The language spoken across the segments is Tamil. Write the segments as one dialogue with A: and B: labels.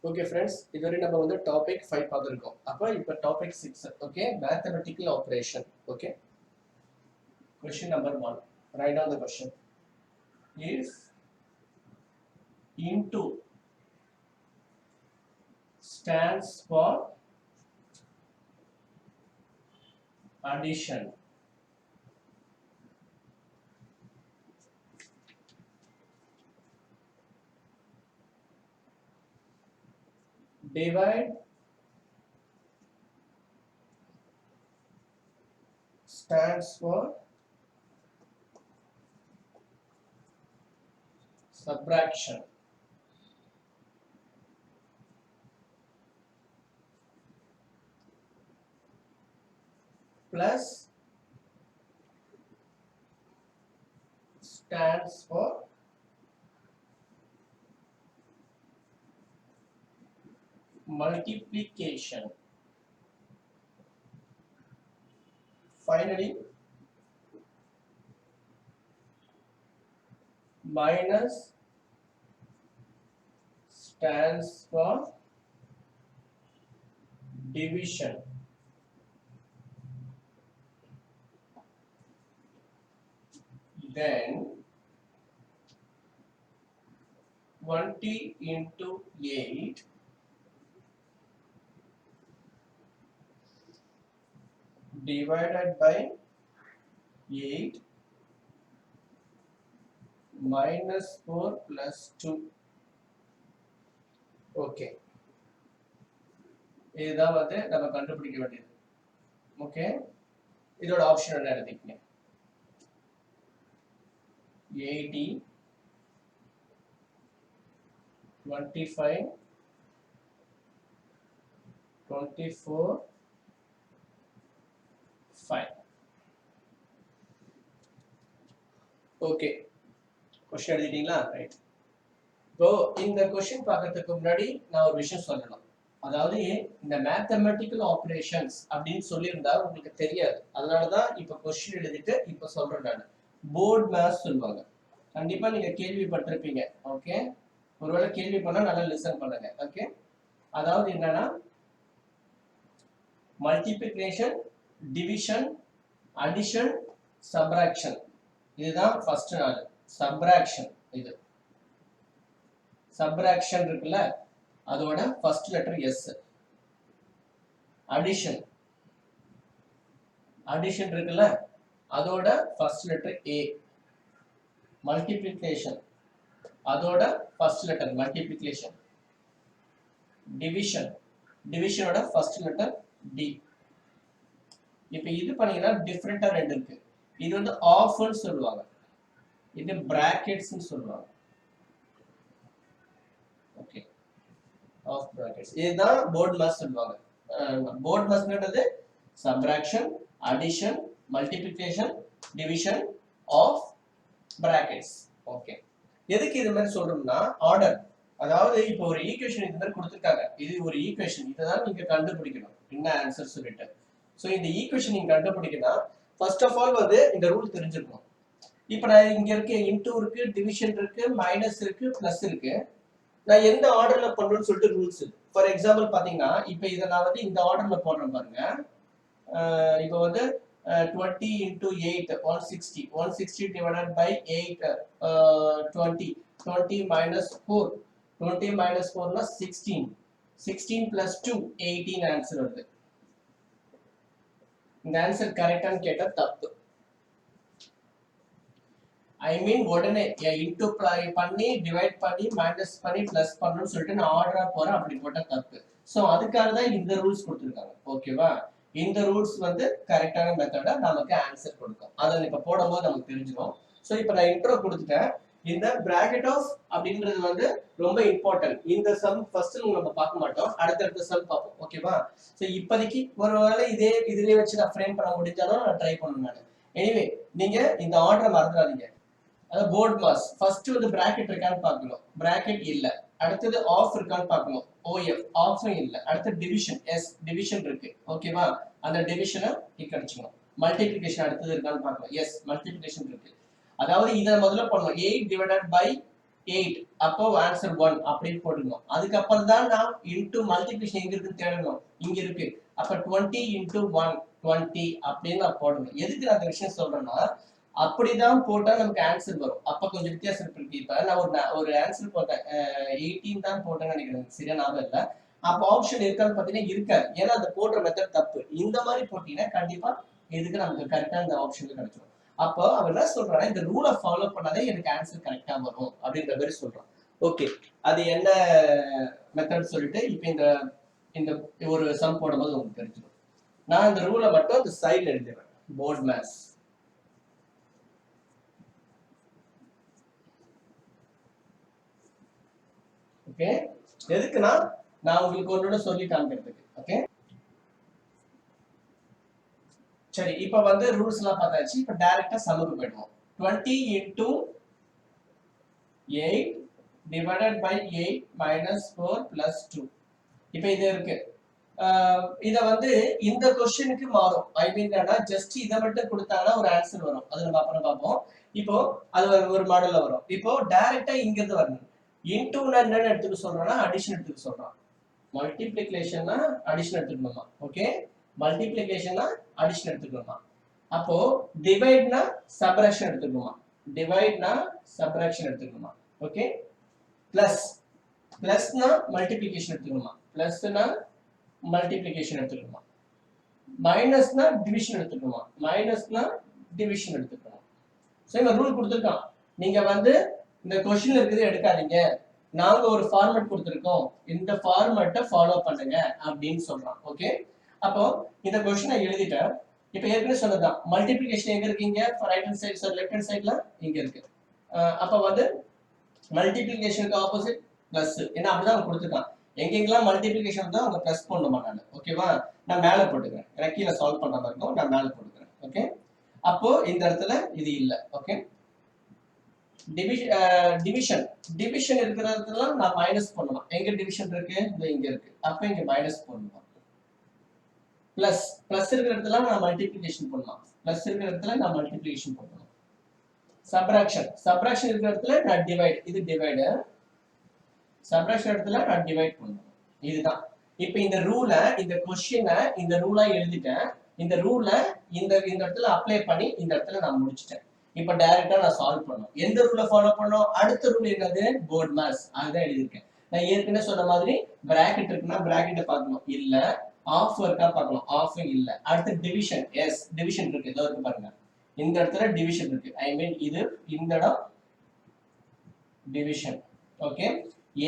A: Okay friends, இதுவரை நம்ம வந்து topic 5 பார்த்திருக்கோம். அப்ப இப்ப topic 6. Okay, mathematical operation. Okay. Question number 1. Write down the question. If into stands for addition, divide stands for subtraction, plus stands for multiplication. Finally, minus stands for division. Then 20 into 8 divided by 8 minus 4 plus 2. Okay. இதுதான் வந்து நம்ம கண்டுபிடிக்க வேண்டியது. ஓகே, இதோட ஆப்ஷன் என்ன எழுதிக்கங்க. 80 25 24 5. ஓகே, क्वेश्चन எழுதிட்டீங்களா? ரைட். இப்போ இந்த क्वेश्चन பார்க்கிறதுக்கு முன்னாடி நான் ஒரு விஷயம் சொல்லணும். அதாவது இந்த மேத்தமேட்டிக்கல் ஆபரேஷன்ஸ் அப்படின்னு சொல்லியிருந்தா உங்களுக்கு தெரியாது. அதனால தான் இப்போ क्वेश्चन எழுதிட்டு இப்போ சொல்றேன் நான். போர்ட் மேத்ஸ் சொல்லுவாங்க. கண்டிப்பா நீங்க கேள்விப்பட்டிருப்பீங்க. ஓகே, ஒருவேளை கேள்வி பண்ணா நல்லா லிசன் பண்ணுங்க. ஓகே, அதாவது என்னன்னா மல்டிப்ளிகேஷன், டிவிஷன், அடிஷன், சப்ராக்ஷன். இதுதான் ஃபர்ஸ்ட் நாள். சப்ராக்ஷன், இது சப்ராக்ஷன் இருக்குல்ல, அதோட first letter S. Addition, addition இருக்குல்ல, அதோட ஃபர்ஸ்ட் லெட்டர் ஏ. மல்டிப்ளிகேஷன், அதோட ஃபர்ஸ்ட் லெட்டர் மல்டிப்ளிகேஷன். டிவிஷன், டிவிஷனோட ஃபர்ஸ்ட் லெட்டர் டி. இப்போ இது பண்ணீங்கன்னா டிஃபரெண்டா ரெண்டு இருக்கு. இது வந்து ஆஃப்னு சொல்லுவாங்க, இது பிராக்கெட்ஸ்னு சொல்லுவாங்க. Okay, of brackets. இதுதான் போர்ட் மேத்ஸ் சொல்லுவாங்க. போர்ட் மேத்ஸ்ன்றது subtraction, addition, multiplication, division, of brackets. Okay, எதுக்கு இது மாதிரி சொல்றோம்னா ஆர்டர். அதாவது இப்போ ஒரு ஈக்குவேஷன் இந்த மாதிரி கொடுத்துருக்காங்க. இது ஒரு ஈக்குவேஷன், இதை தான் நீங்க கண்டுபிடிக்கணும் என்ன ஆன்சர் சொல்லிட்டு. ஸோ இந்த ஈக்குவேஷன் நீங்க கண்டுபிடிக்கணும், ஃபர்ஸ்ட் ஆஃப் ஆல் வந்து இந்த ரூல் தெரிஞ்சிருக்கும். இப்போ நான் இங்க இருக்க இன்டூ இருக்கு, டிவிஷன் இருக்கு, மைனஸ் இருக்கு, பிளஸ் இருக்கு. நான் எந்த ஆர்டர்ல பண்ணணும்னு சொல்லிட்டு ரூல்ஸ். ஃபார் எக்ஸாம்பிள் பாத்தீங்கன்னா இப்போ இதை நான் வந்து இந்த ஆர்டர்ல போடுறேன் பாருங்க. இப்போ வந்து 20 into 8 160, 160 divided by 8 20, 20 minus 4, 20 minus 4 na 16, 16 plus 2 18 answer வருது. இந்த ஆன்சர் கரெக்டான்னு கேட்டா தப்பு. ஐ மீன் உடனே இன்டூ பண்ணி டிவைட் பண்ணி மைனஸ் பண்ணி பிளஸ் பண்ணணும்னு சொல்லிட்டு நான் ஆர்டரா போறேன், அப்படி போட்டா தப்பு. ஸோ அதுக்காக தான் இந்த ரூல்ஸ் கொடுத்துருக்காங்க. ஓகேவா, இந்த ரூல்ஸ் வந்து கரெக்டான மெத்தடா நமக்கு ஆன்சர் கொடுக்கும். அதை இப்ப போடும்போது நமக்கு தெரிஞ்சிடும். ஸோ இப்போ நான் இன்ட்ரோ கொடுத்துட்டேன். இந்த பிராக்கெட் ஆஃப் அப்படின்றது வந்து ரொம்ப இம்பார்ட்டன்ட். இந்த சம் ஃபர்ஸ்ட் நம்ம பார்க்க மாட்டோம், அடுத்தடுத்த சம் பார்ப்போம். ஓகேவா, ஸோ இப்போதைக்கு ஒருவேளை இதுலயே வச்சு நான் ஃப்ரேம் பண்ண முடிஞ்சாலும் நான் ட்ரை பண்ணுவேன் நான். எனிவே நீங்க இந்த ஆர்டரை மறந்துடாதீங்க. அதாவது போர்ட் மாஸ் ஃபர்ஸ்ட் வந்து பிராக்கெட் இருக்கான்னு பார்க்கணும், பிராக்கெட் இல்ல. அடுத்தது ஆஃப் இருக்கான்னு பார்க்கணும், ஓஎஃப் ஆஃபும் இல்ல. அடுத்து டிவிஷன், எஸ் டிவிஷன் இருக்கு. ஓகேவா, அந்த டிவிஷனை டிக் அடிச்சுக்கணும். மல்டிப்ளிகேஷன் அடுத்தது இருக்கான்னு பார்க்கணும், எஸ் மல்டிப்ளிகேஷன் இருக்கு. அதாவது இதை முதல்ல பண்ணணும். 8 divided by 8 அப்போ ஆன்சர் 1 அப்படின்னு போட்டுக்கணும். அதுக்கப்புறம் தான் நான் இன்டு மல்டிபிளிகேஷன் எங்க இருக்குன்னு தேடணும். இங்க இருக்கு. அப்ப 20 இன்டு 1 20 அப்படின்னு நான் போடணும். எதுக்கு நான் அந்த விஷயம் சொல்றேன்னா அப்படிதான் போட்டா நமக்கு ஆன்சர் வரும். அப்ப கொஞ்சம் வித்தியாசம் இருக்கு. இப்ப நான் ஒரு ஆன்சர் போட்டேன் 18 தான் போட்டேன்னு நினைக்கிறேன், சரியா ஞாபகம் இல்ல. அப்ப ஆப்ஷன் இருக்கான்னு பாத்தீங்கன்னா இருக்காது. ஏன்னா அந்த போடுற மெத்தட் தப்பு. இந்த மாதிரி போட்டீங்கன்னா கண்டிப்பா இதுக்கு நமக்கு கரெக்டா இந்த ஆப்ஷன்ல கிடைச்சிடும். அப்போ அவன் என்ன சொல்றான்னா இந்த ரூலை ஃபாலோ பண்ணாதே எனக்கு ஆன்சர் கரெக்டா வரும் அப்படின்ற மாதிரி சொல்றான். ஓகே, அது என்ன மெத்தட் சொல்லிட்டு இப்ப இந்த ஒரு சம் போடும்போது உங்களுக்கு தெரிஞ்சிடும். நான் இந்த ரூலை மட்டும் இந்த சைட்ல எழுதிடுறேன். Board maths. ஓகே, எதுக்குன்னா நான் உங்களுக்கு ஒன்னோட சொல்லி காமிக்கிறதுக்கு. ஓகே, சரி, இப்ப வந்து ரூல்ஸ் எல்லாம் பார்த்தாச்சு. இப்ப டைரக்டா சம்முக்கு போயிடுவோம். 20 into 8 divided by 8 minus 4 plus 2. இப்ப இது இருக்கு. இத வந்து இந்த क्वेश्चनக்கு மாறும். ஐ மீன் என்னன்னா ஜஸ்ட் இத மட்டும் கொடுத்தானா ஒரு ஆன்சர் வரும். அது நம்ம அப்புறம் பார்ப்போம். இப்போ அது ஒரு மாடல்ல வரும். இப்போ டைரக்டா இங்க இருந்து வரணும். இன்டு நான் என்ன எடுத்துக்க சொல்றேன்னா அடிஷன் எடுத்துக்க சொல்றான். மல்டிப்ளிகேஷன்னா அடிஷன் எடுத்துக்கணுமா? ஓகே, மல்டிப்ளிகேஷன்னா அடிஷன் எடுத்துக்கணுமா? அப்போ டிவைட்னா சப்ட்ராக்ஷன் எடுத்துக்கணுமா? டிவைட்னா சப்ட்ராக்ஷன் எடுத்துக்கணுமா? ஓகே, பிளஸ் பிளஸ்னா மல்டிப்ளிகேஷன் எடுத்துக்கணுமா? பிளஸ்னா மல்டிப்ளிகேஷன் எடுத்துக்கணுமா? மைனஸ்னா டிவிஷன் எடுத்துக்கணுமா? மைனஸ்னா டிவிஷன் எடுத்துக்கணுமா? சோ இந்த ரூல் கொடுத்திருக்கான். நீங்க வந்து இந்த क्वेश्चन இருக்குது எடுக்காதீங்க. நாங்க ஒரு ஃபார்மட் கொடுத்திருக்கோம். இந்த ஃபார்மட்டை ஃபாலோ பண்ணுங்க அப்படின்னு சொல்றான். ஓகே, அப்போ இந்த क्वेश्चனை எழுதிட்டேன். இப்போ ஏற்கனவே சொன்னதுதான் மல்டிப்ளிகேஷன் எங்க இருக்கு? இங்க right hand side sir left hand சைடுல இங்க இருக்கு. அப்ப வந்து மல்டிப்ளிகேஷனுக்கு ஆப்போசிட் பிளஸ். ஏன்னா அப்படிதான் கொடுத்திருக்கான். எங்கெங்கெல்லாம் மல்டிப்ளிகேஷன் தான் அவங்க பிளஸ் பண்ணணுமா நான்? ஓகேவா, நான் மேல போட்டுக்கிறேன். எனக்கு கீழே சால்வ் பண்ற மாதிரி இருக்கும், நான் மேல போட்டுக்கிறேன். ஓகே, அப்போ இந்த இடத்துல இது இல்ல. ஓகே, டிவிஷன் டிவிஷன் இருக்கிற இடத்துல நான் மைனஸ் பண்ணலாம். எங்க டிவிஷன் இருக்கு? இது இங்க இருக்கு. அப்ப இங்க மைனஸ் பண்ணலாம். பிளஸ் பிளஸ் இருக்கிற இடத்துல நான் மல்டிப்ளிகேஷன் பண்ணலாம். பிளஸ் இருக்கிற இடத்துல நான் மல்டிப்ளிகேஷன் பண்ணலாம். சப்ட்ராக்ஷன் சப்ட்ராக்ஷன் இருக்கிற இடத்துல நான் டிவைட். இது டிவைடு. சப்ட்ராக்ஷன் இடத்துல நான் டிவைட் பண்ணணும். இதுதான். இப்போ இந்த ரூலை இந்த क्वेश्चனை இந்த ரூலா எழுதிட்டேன். இந்த ரூலை இந்த இடத்துல அப்ளை பண்ணி இந்த இடத்துல நான் முடிச்சிட்டேன். இப்போ டைரக்டா நான் சால்வ் பண்ணணும். எந்த ரூலை ஃபாலோ பண்ணணும்? அடுத்த ரூல் என்னது? Board maths. அதுதான் எழுதியிருக்கேன். நான் ஏற்கனவே சொன்ன மாதிரி பிராக்கெட் இருக்குன்னா பிராக்கெட்டை பார்க்கணும். இல்ல ஆஃப் இருக்கா பார்க்கணும். ஆஃப் இல்ல. அடுத்து டிவிஷன். எஸ், டிவிஷன் இருக்கு. இதோ இருக்கு பாருங்க. இந்த இடத்துல டிவிஷன் இருக்கு. ஐ மீன் இது இந்த இடம் டிவிஷன். Okay,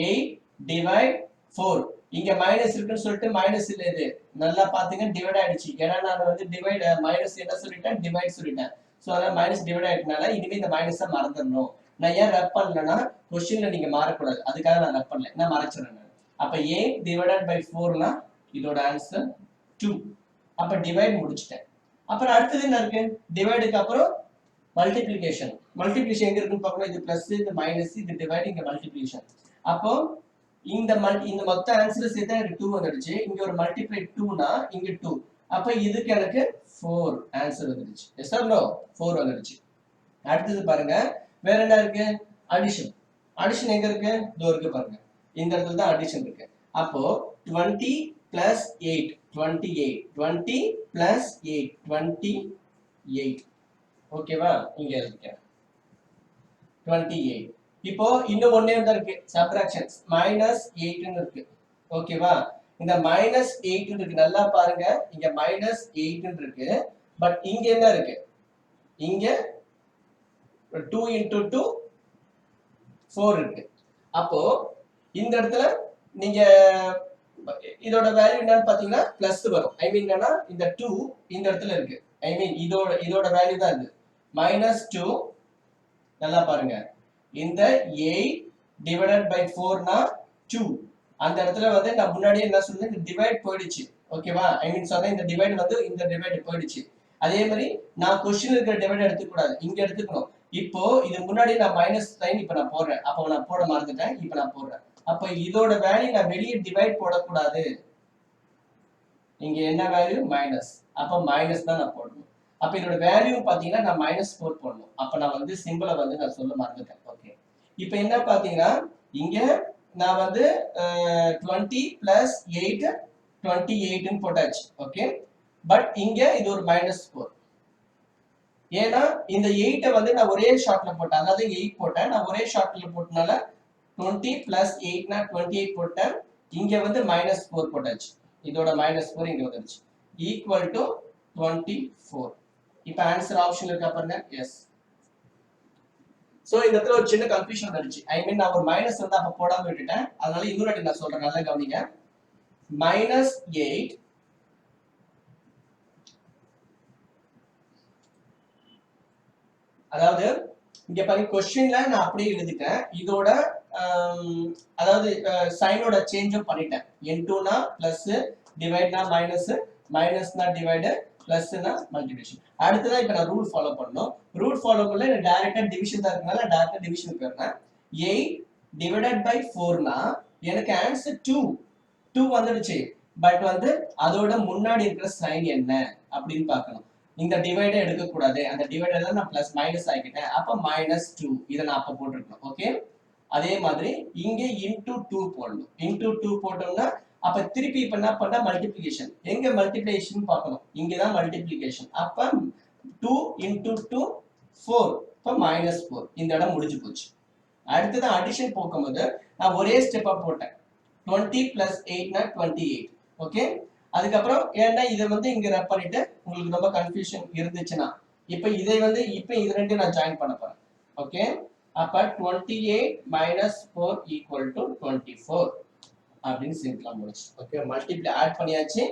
A: 8 divide 4. இங்க மைனஸ் இருக்குன்னு சொல்லிட்டு மைனஸ் இல்ல, இது நல்லா பாத்துங்க டிவைட் ஆயிடுச்சு. ஏன்னா நான் வந்து டிவைட் மைனஸ் என்ன சொல்லிட்டேன்? டிவைட் சொல்லிட்டேன். சோ அத மைனஸ் டிவைட் ஆயிட்டனால இனிமே இந்த மைனஸை மறந்துடணும். நான் ஏன் ரப் பண்ணலன்னா क्वेश्चनல நீங்க மாறக்கூடாது, அதுக்காக நான் ரப் பண்ணல. நான் மறைச்சிடுறேன். அப்ப 8 டிவைடட் பை 4னா இதோட ஆன்சர் 2. அப்ப டிவைட் முடிச்சிட்டேன். அப்புறம் அடுத்தது என்ன இருக்கு? டிவைடுக்கு அப்புறம் மல்டிப்ளிகேஷன். மல்டிப்ளிகேஷன் எங்க இருக்குன்னு பார்க்கணும். இது பிளஸ், இது மைனஸ், இது டிவைட், இங்க மல்டிப்ளிகேஷன். அப்போ இந்த மொத்த ஆன்சர் சேர்த்தா எனக்கு 2 வந்துடுச்சு. இங்க ஒரு மல்டிப்ளை 2னா இங்க 2. அப்ப இதுக்கு எனக்கு 4 ஆன்சர் வந்துடுச்சு. S R no? 4 வந்துடுச்சு. அடுத்தது பாருங்க, வேற என்ன இருக்கு? அடிஷன். அடிஷன் எங்க இருக்கு? இதோ இருக்கு பாருங்க. இந்த இடத்துல தான் அடிஷன் இருக்கு. அப்போ 20 plus 8 28. 20 plus 8 28. ஓகேவா? இங்க இருக்கு 28. இப்போ இன்னும் ஒண்ணே தான் இருக்கு, சப்ட்ராக்ஷன். -8 ன்னு இருக்கு. ஓகேவா? இந்த -8 ன்னு இருக்கு. நல்லா பாருங்க, இங்க -8 ன்னு இருக்கு. பட் இங்க என்ன இருக்கு? இங்க 2 into 2 4 இருக்கு. அப்போ இந்த இடத்துல நீங்க இதோட வேல்யூ என்னன்னு பாத்தீங்கன்னா பிளஸ் வரும். ஐ மீன் என்னன்னா இந்த 2 இந்த இடத்துல இருக்கு. ஐ மீன் இதோட வேல்யூ தான் இது. -2. நல்லா பாருங்க, இந்த 8 டிவைடட் பை 4னா 2. அந்த இடத்துல வந்து நான் முன்னாடியே என்ன சொன்னேன்? இந்த டிவைட் போயிடுச்சு. ஓகேவா? ஐ மீன் சொன்னேன் இந்த டிவைட் வந்து இந்த டிவைட் போயிடுச்சு. அதே மாதிரி நான் क्वेश्चन இருக்கிற டிவைட் எடுத்துக்க கூடாது, இங்க எடுத்துக்கணும். இப்போ இது முன்னாடி நான் மைனஸ் சைன் இப்ப நான் போடுறேன். அப்போ நான் போட மறந்துட்டேன், இப்ப நான் போடுறேன். அப்ப இதோட வேல்யூ நான் வெளியே டிவைட் போடக்கூடாது. இங்க என்ன வேல்யூ? மைனஸ். அப்ப மைனஸ் தான் நான் போடணும். அப்ப இதோட வேல்யூ பாத்தீங்கன்னா நான் -4 போடணும். அப்ப நான் வந்து சிம்பிளை வந்து நான் சொல்ல மறந்துட்டேன். ஓகே, இப்போ என்ன பாத்தீங்கன்னா இங்க நான் வந்து 20 plus 8 28 ன்னு போட்டாச்சு. ஓகே, பட் இங்க இது ஒரு -4. ஏன்னா இந்த 8 வந்து நான் ஒரே ஷாட்ல போட்டேன், அதாவது 8 போட்டேன். நான் ஒரே ஷாட்ல போட்டனால 20 plus 8 னா 28 போட்டேன். இங்க வந்து -4 போட்டாச்சு. இதோட -4 இங்க வந்துருச்சு. Equal to 24. இப்போ ஆன்சர் ஆப்ஷன் இருக்கா பாருங்க. எஸ். சோ இந்த இடத்துல ஒரு சின்ன கன்ஃபியூஷன் வந்துருச்சு. ஐ மீன் நான் ஒரு மைனஸ் வந்து அப்ப போடாம விட்டுட்டேன். அதனால இன்னொரு வாட்டி நான் சொல்றேன், நல்லா கவனிங்க. -8 அதாவது இங்க பாருங்க, क्वेश्चनல நான் அப்படியே எழுதிட்டேன். இதோட அதாவது சைனோட சேஞ்சும் பண்ணிட்டேன். n2 னா பிளஸ், டிவைட்னா மைனஸ், மைனஸ்னா டிவைட், பிளஸ்னா மல்டிப்ளிகேஷன். அடுத்ததா இப்ப நான் ரூல் ஃபாலோ பண்ணனும். ரூல் ஃபாலோ பண்ணல நான் டைரக்டா டிவிஷன் தான் இருக்கனால டைரக்டா டிவிஷன் போறேன். 8 டிவைடட் பை 4 னா எனக்கு ஆன்சர் 2 வந்துடுச்சு. பட் வந்து அதோட முன்னாடி இருக்கிற சைன் என்ன அப்படின்னு பார்க்கணும். இந்த டிவைடை எடுக்க கூடாது. அந்த டிவைடர்ல நான் பிளஸ் மைனஸ் ஆக்கிட்டேன். அப்ப -2 இத நான் அப்ப போட்டுறணும். ஓகே, அதே மாதிரி இங்க இன்டு 2 போடணும். இன்டு 2 போட்டோம்னா அப்ப திருப்பி இப்ப என்ன பண்ணா மல்டிப்ளிகேஷன். எங்க மல்டிப்ளிகேஷன் பார்க்கணும், இங்க தான் மல்டிப்ளிகேஷன். அப்ப 2 into 2 4, இப்ப -4. இந்த இடம் முடிஞ்சு போச்சு. அடுத்தது அடிஷன் போக்கும்போது நான் ஒரே ஸ்டெப்பா போட்டேன். 20 plus 8 னா 28. ஓகே, அதுக்கப்புறம் ஏன்னா இதை வந்து இங்க ரப் பண்ணிட்டு உங்களுக்கு ரொம்ப கன்ஃபியூஷன் இருந்துச்சுன்னா இப்ப இதை வந்து இப்ப இது ரெண்டையும் நான் ஜாயின் பண்ண போறேன். ஓகே, அப்ப 28 minus 4 equal to 24 அப்படின்னு சிம்பிளா முடிச்சு. ஓகே, மல்டிப்ளை ஆட் பண்ணியாச்சு,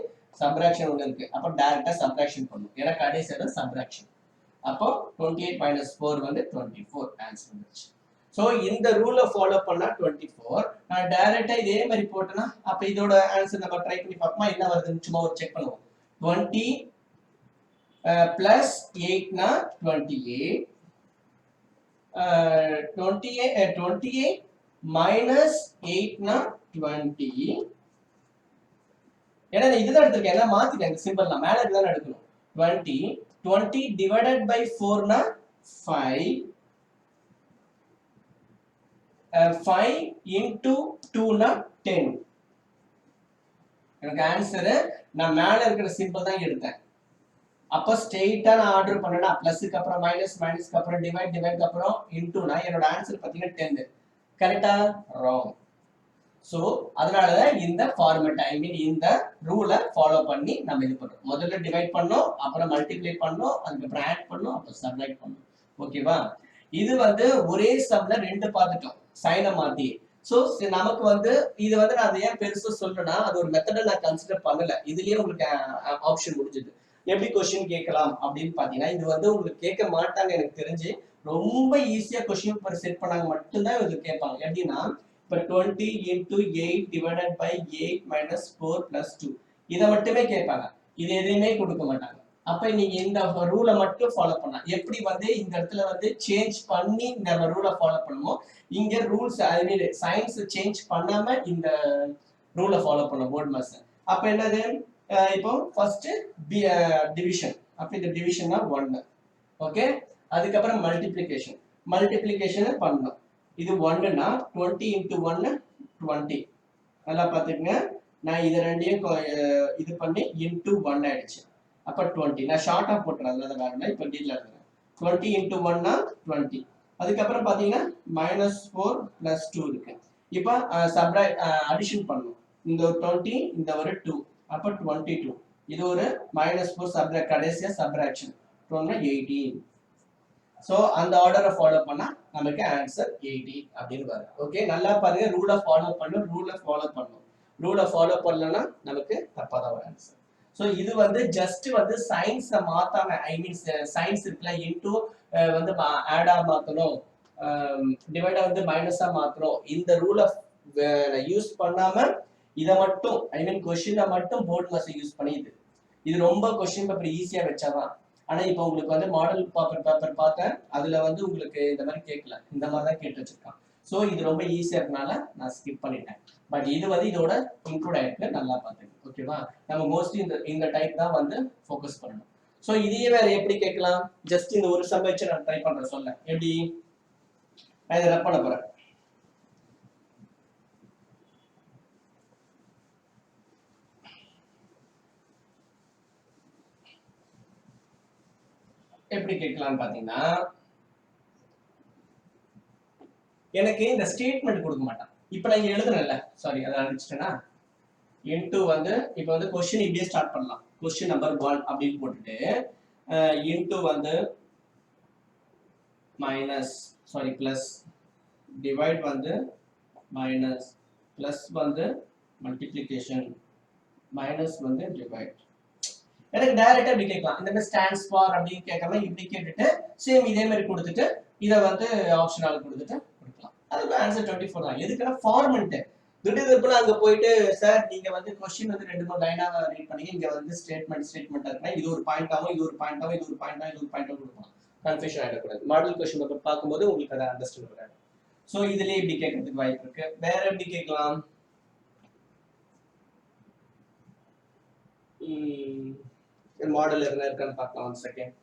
A: சப்ட்ராக்ஷன் ஒன்று இருக்கு. அப்ப டைரக்டா சப்ட்ராக்ஷன் பண்ணணும். ஏன்னா கடைசியில சப்ட்ராக்ஷன். அப்போ 28 minus 4 வந்து 24 ஆன்சர் வந்துச்சு. சோ இந்த ரூலை ஃபாலோ பண்ணா 24. நான் டைரக்டா இதே மாதிரி போட்டேன்னா அப்ப இதோட ஆன்சர் நம்ம ட்ரை பண்ணி பார்ப்போமா, என்ன வருதுன்னு சும்மா ஒரு செக் பண்ணுவோம். 20 plus 8 னா 28, 28 minus 8 னா 20. ஏன்னா இதுதான் எடுத்திருக்கேன், எல்லாம் மாத்திட்டேன். இந்த சிம்பிள் நான் மேல இதுதான் எடுக்கணும். 20 divided by 4 னா 5, 5 into 2 னா 10. எனக்கு ஆன்சர் நான் மேல இருக்கிற சிம்பிள் தான் எடுத்தேன். அப்ப ஸ்ட்ரெயிட்டா நான் ஆர்டர் பண்ணேன்னா பிளஸ்க்கு அப்புறம் மைனஸ், மைனஸ்க்கு அப்புறம் டிவைட், டிவைட்க்கு அப்புறம் இன்டூனா என்னோட ஆன்சர் பாத்தீங்கன்னா 10. கரெக்டா? ராங். சோ அதனாலதான் இந்த ஃபார்மட், ஐ மீன் இந்த ரூலை ஃபாலோ பண்ணி நம்ம இது பண்றோம். முதல்ல டிவைட் பண்ணோம், அப்புறம் மல்டிப்ளை பண்ணோம், அதுக்கப்புறம் ஆட் பண்ணோம், அப்புறம் சப்ட்ராக்ட் பண்ணோம். ஓகேவா? இது வந்து ஒரே சம்ல ரெண்டு பார்த்துட்டோம் சைனை மாத்தி. சோ நமக்கு வந்து இது வந்து நான் ஏன் பெருசா சொல்றேன்னா அது ஒரு மெத்தடை நான் கன்சிடர் பண்ணல. இதுலயே உங்களுக்கு ஆப்ஷன் முடிஞ்சது. எப்படி கொஸ்டின் கேட்கலாம் அப்படின்னு பாத்தீங்கன்னா இது வந்து உங்களுக்கு கேட்க மாட்டாங்க எனக்கு தெரிஞ்சு. ரொம்ப ஈஸியா கொஸ்டின் பேப்பர் செட் பண்ணாங்க மட்டும்தான் இது கேட்பாங்க. எப்படின்னா இப்ப 20 into 8 divided by 8 minus 4 plus 2 இதை மட்டுமே கேட்பாங்க. இது எதையுமே கொடுக்க மாட்டாங்க. அப்ப நீங்க இந்த ரூலை மட்டும் ஃபாலோ பண்ணலாம். எப்படி வந்து இந்த இடத்துல வந்து சேஞ்ச் பண்ணி நம்ம ரூலை ஃபாலோ பண்ணுவோம், இங்க ரூல்ஸ் ஐ மீன் சயின்ஸ் சேஞ்ச் பண்ணாம இந்த ரூலை ஃபாலோ பண்ணும் போர்ட் மாஸ்டர். அப்ப என்னது, இப்போ ஃபர்ஸ்ட் டிவிஷன். அப்ப இந்த டிவிஷன்னா 1. ஓகே, அதுக்கப்புறம் மல்டிப்ளிகேஷன். மல்டிப்ளிகேஷன் பண்ணணும். இது 1னா 20 into 1 20. நல்லா பாத்துக்கங்க, நான் இது ரெண்டையும் இது பண்ணி into 1 ஆயிடுச்சு. அப்ப 20 நான் ஷார்ட்டா போட்டுறேன், அதனால வேற இப்ப டீல்ல எழுதுறேன். 20 into 1 னா 20. அதுக்கப்புறம் பாத்தீங்கன்னா -4 plus 2 இருக்கு. இப்ப சப்ட்ராக்ட் அடிஷன் பண்ணணும். இந்த ஒரு 20, இந்த ஒரு 2, அப்ப 22. இது ஒரு -4 சப்ட்ராக்ட், கடைசியா சப்ட்ராக்ஷன் 18. சோ அந்த ஆர்டரை ஃபாலோ பண்ணா நமக்கு ஆன்சர் 80 அப்படின்னு வரும். ஓகே, நல்லா பாருங்க, ரூலை ஃபாலோ பண்ணணும், ரூலை ஃபாலோ பண்ணணும். ரூலை ஃபாலோ பண்ணலன்னா நமக்கு தப்பா தான் வரும் ஆன்சர். சோ இது வந்து ஜஸ்ட் வந்து சயின்ஸை மாத்தாம, ஐ மீன் சயின்ஸ் இருக்குல்ல, இன்டூ வந்து ஆடா மாத்தணும், டிவைடா வந்து மைனஸா மாத்தணும், இந்த ரூலை யூஸ் பண்ணாம இதை மட்டும், ஐ மீன் கொஸ்டினை மட்டும் போர்ட் மாஸ்டர் யூஸ் பண்ணி இது ரொம்ப கொஸ்டின் பேப்பர் ஈஸியா வச்சாதான். ஆனா இப்ப உங்களுக்கு வந்து மாடல் பேப்பர் பார்த்தேன், அதுல வந்து உங்களுக்கு இந்த மாதிரி கேட்கல, இந்த மாதிரி தான் கேட்டு வச்சிருக்கான். சோ இது ரொம்ப ஈஸியா இருக்கனால நான் ஸ்கிப் பண்ணிட்டேன். பட் இது வந்து இதோட இன்க்ளூட் ஆயிருக்கு, நல்லா பாத்துங்க. ஓகேவா? நம்ம மோஸ்ட்லி இந்த டைப் தான் வந்து ஃபோக்கஸ் பண்ணணும். சோ இதையே வேற எப்படி கேட்கலாம், ஜஸ்ட் இந்த ஒரு சம் வச்சு நான் ட்ரை பண்றேன் சொல்ல. எப்படி நான் இதை ரப் பண்ண போறேன். எப்படி கேட்கலாம்னு பாத்தீங்கன்னா, எனக்கு இந்த ஸ்டேட்மெண்ட் கொடுக்க மாட்டான். இப்ப நான் இங்க எழுதுறேன்ல, சாரி அதை அடிச்சிட்டேன்னா இன்டூ வந்து இப்போ வந்து கொஸ்டின் இப்படியே ஸ்டார்ட் பண்ணலாம். கொஸ்டின் நம்பர் 1 அப்படின்னு போட்டுட்டு இன்டூ வந்து மைனஸ் சாரி பிளஸ் டிவைட் வந்து மைனஸ் பிளஸ் வந்து மல்டிப்ளிகேஷன் மைனஸ் வந்து டிவைட். எனக்கு டைரக்டா இப்படி கேட்கலாம். இந்த மாதிரி ஸ்டாண்ட்ஸ் ஃபார் அப்படின்னு கேட்காம இப்படி கேட்டுட்டு சேம் இதே மாதிரி கொடுத்துட்டு இதை வந்து ஆப்ஷனால கொடுத்துட்டு கொடுக்கலாம். அதுக்கு ஆன்சர் 24 தான். எதுக்குன்னா ஃபார்மெட் திடீர்னு அங்க போயிட்டு சார் நீங்க வந்து கொஸ்டின் வந்து 2-3 லைனா ரீட் பண்ணீங்க, இங்க வந்து ஸ்டேட்மெண்ட் இருக்கா, இது ஒரு பாயிண்டாவும் இது ஒரு பாயிண்டாவும் இது ஒரு பாயிண்டாவும் இது ஒரு பாயிண்டாவும் கொடுக்கலாம். கன்ஃபியூஷன் ஆகிடக்கூடாது. மாடல் கொஸ்டின் பேப்பர் பார்க்கும்போது உங்களுக்கு அதை அண்டர்ஸ்டாண்ட் வராது. ஸோ இதுலயே இப்படி கேட்கறதுக்கு வாய்ப்பு இருக்கு. வேற எப்படி கேட்கலாம்? மாடல் என்ன இருக்கான்னு பார்க்கலாம். 1 செகண்ட்.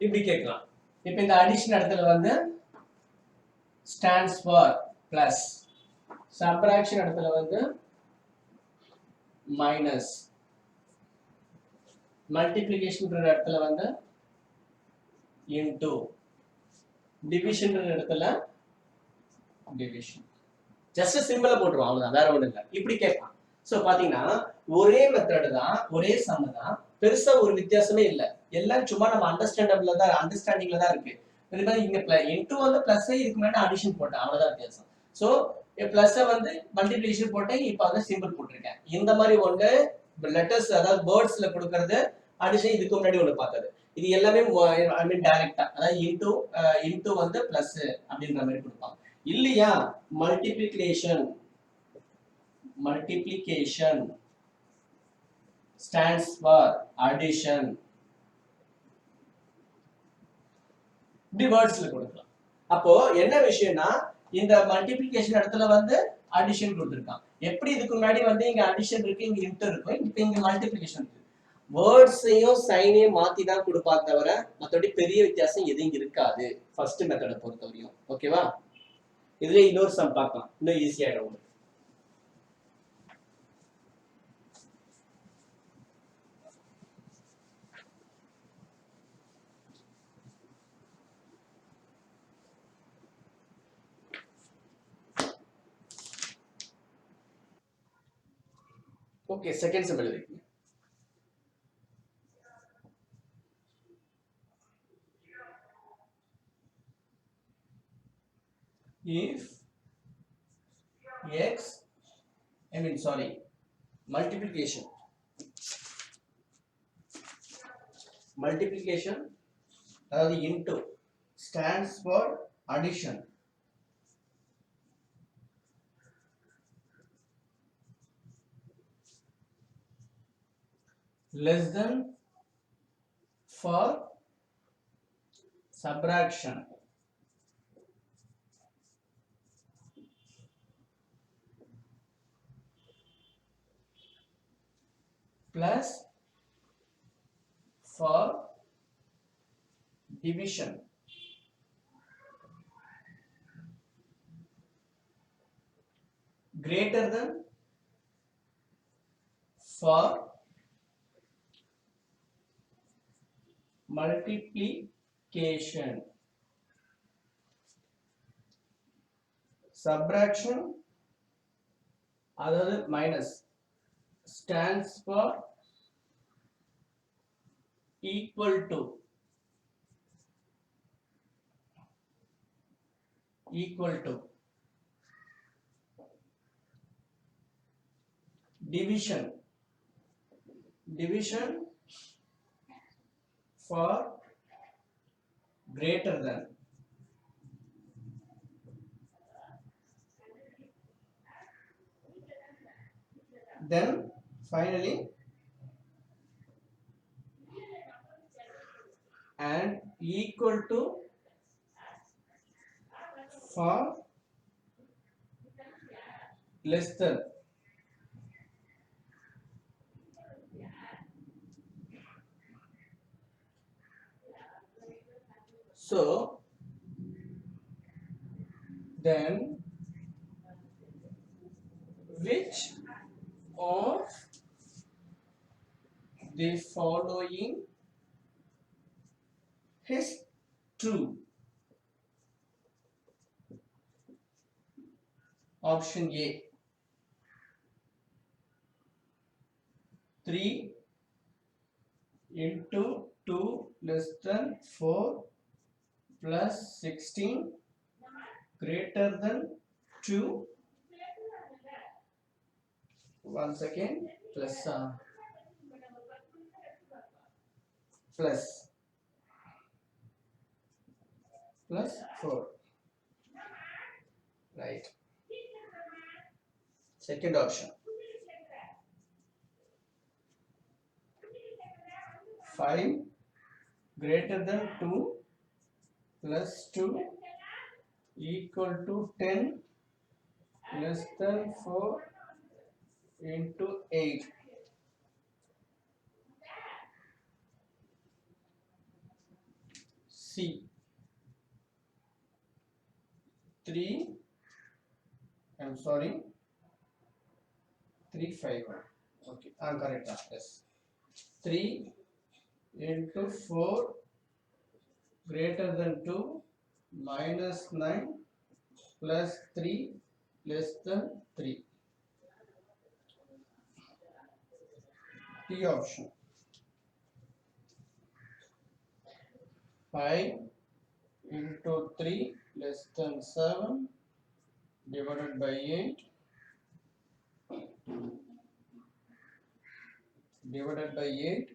A: இப்படி கேட்கலாம். இப்போ இந்த அடிஷன் இடத்துல வந்து ஸ்டாண்ட்ஸ் ஃபார் பிளஸ், சப்ராக்ஷன் இடத்துல வந்து மைனஸ், மல்டிப்ளிகேஷன் இடத்துல வந்து இன்டூ, டிவிஷன் இடத்துல டிவிஷன். ஜஸ்ட் சிம்பிளா போட்டுருவோம், அவ்வளவுதான், வேற ஒண்ணும் இல்லை. இப்படி கேட்கலாம். சோ பாத்தீங்கன்னா ஒரே மெத்தட் தான், ஒரே சம் தான், பெருசா ஒரு வித்தியாசமே இல்லை. எல்லாம் சும்மா நம்ம அண்டர்ஸ்டாண்டிங்ல தான் இருக்கு. இது மாதிரி இங்க இன்டூ வந்து பிளஸ், இதுக்கு முன்னாடி அடிஷன் போட்டேன், அவ்வளவுதான் வித்தியாசம். சோ பிளஸ் வந்து மல்டிப்ளிகேஷன் போட்டேன், இப்ப வந்து சிம்பிள் போட்டிருக்கேன். இந்த மாதிரி ஒண்ணு லெட்டர்ஸ் அதாவது வேர்ட்ஸ்ல கொடுக்கறது அடிஷன், இதுக்கு முன்னாடி ஒண்ணு பார்த்தது. இது எல்லாமே ஐ மீன் டைரக்டா, அதாவது இன்டூ வந்து பிளஸ் அப்படின்ற மாதிரி கொடுப்பாங்க. இல்லையா மல்டிப்ளிகேஷன் stands for addition, இப்படி வேர்ட்ஸ்ல கொடுக்கலாம். அப்போ என்ன விஷயம்னா இந்த மல்டிப்ளிகேஷன் இடத்துல வந்து அடிஷன் கொடுத்திருக்கான். எப்படி இதுக்கு முன்னாடி வந்து இங்க அடிஷன் இருக்கு, இங்க இன்டர் இருக்கும், இப்போ இங்க மல்டிப்ளிகேஷன் இருக்கு. வேர்ட்ஸையும் சைனையும் மாத்தி தான் கொடுப்பா தவிர மற்றபடி பெரிய வித்தியாசம் எதுவும் இருக்காது ஃபர்ஸ்ட் மெத்தடை பொறுத்தவரையும். ஓகேவா? இதுல இன்னொரு சம் பார்க்கலாம், இன்னும் ஈஸியாயிடும். ஓகே, செகண்ட் சம் எழுதிருக்கீங்க. If x, I mean sorry, multiplication அதாவது into stands for addition less than for subtraction plus for division greater than for multiplication. Subtraction அதாவது minus stands for equal to division for greater than. Then finally and equal to for less than. So then which of the following is true. Option A. 3 into 2 less than 4 plus 16 greater than 2. Once again, plus plus 4. Right. Second option. 5 greater than 2 plus 2 equal to 10 less than 4 into 8. C. 3, I'm sorry, 3 5. Okay, I'm correct. Yes. 3 into 4 greater than 2 minus 9 plus 3 less than 3. T option. 5 into 3 less than 7 divided by 8 divided by 8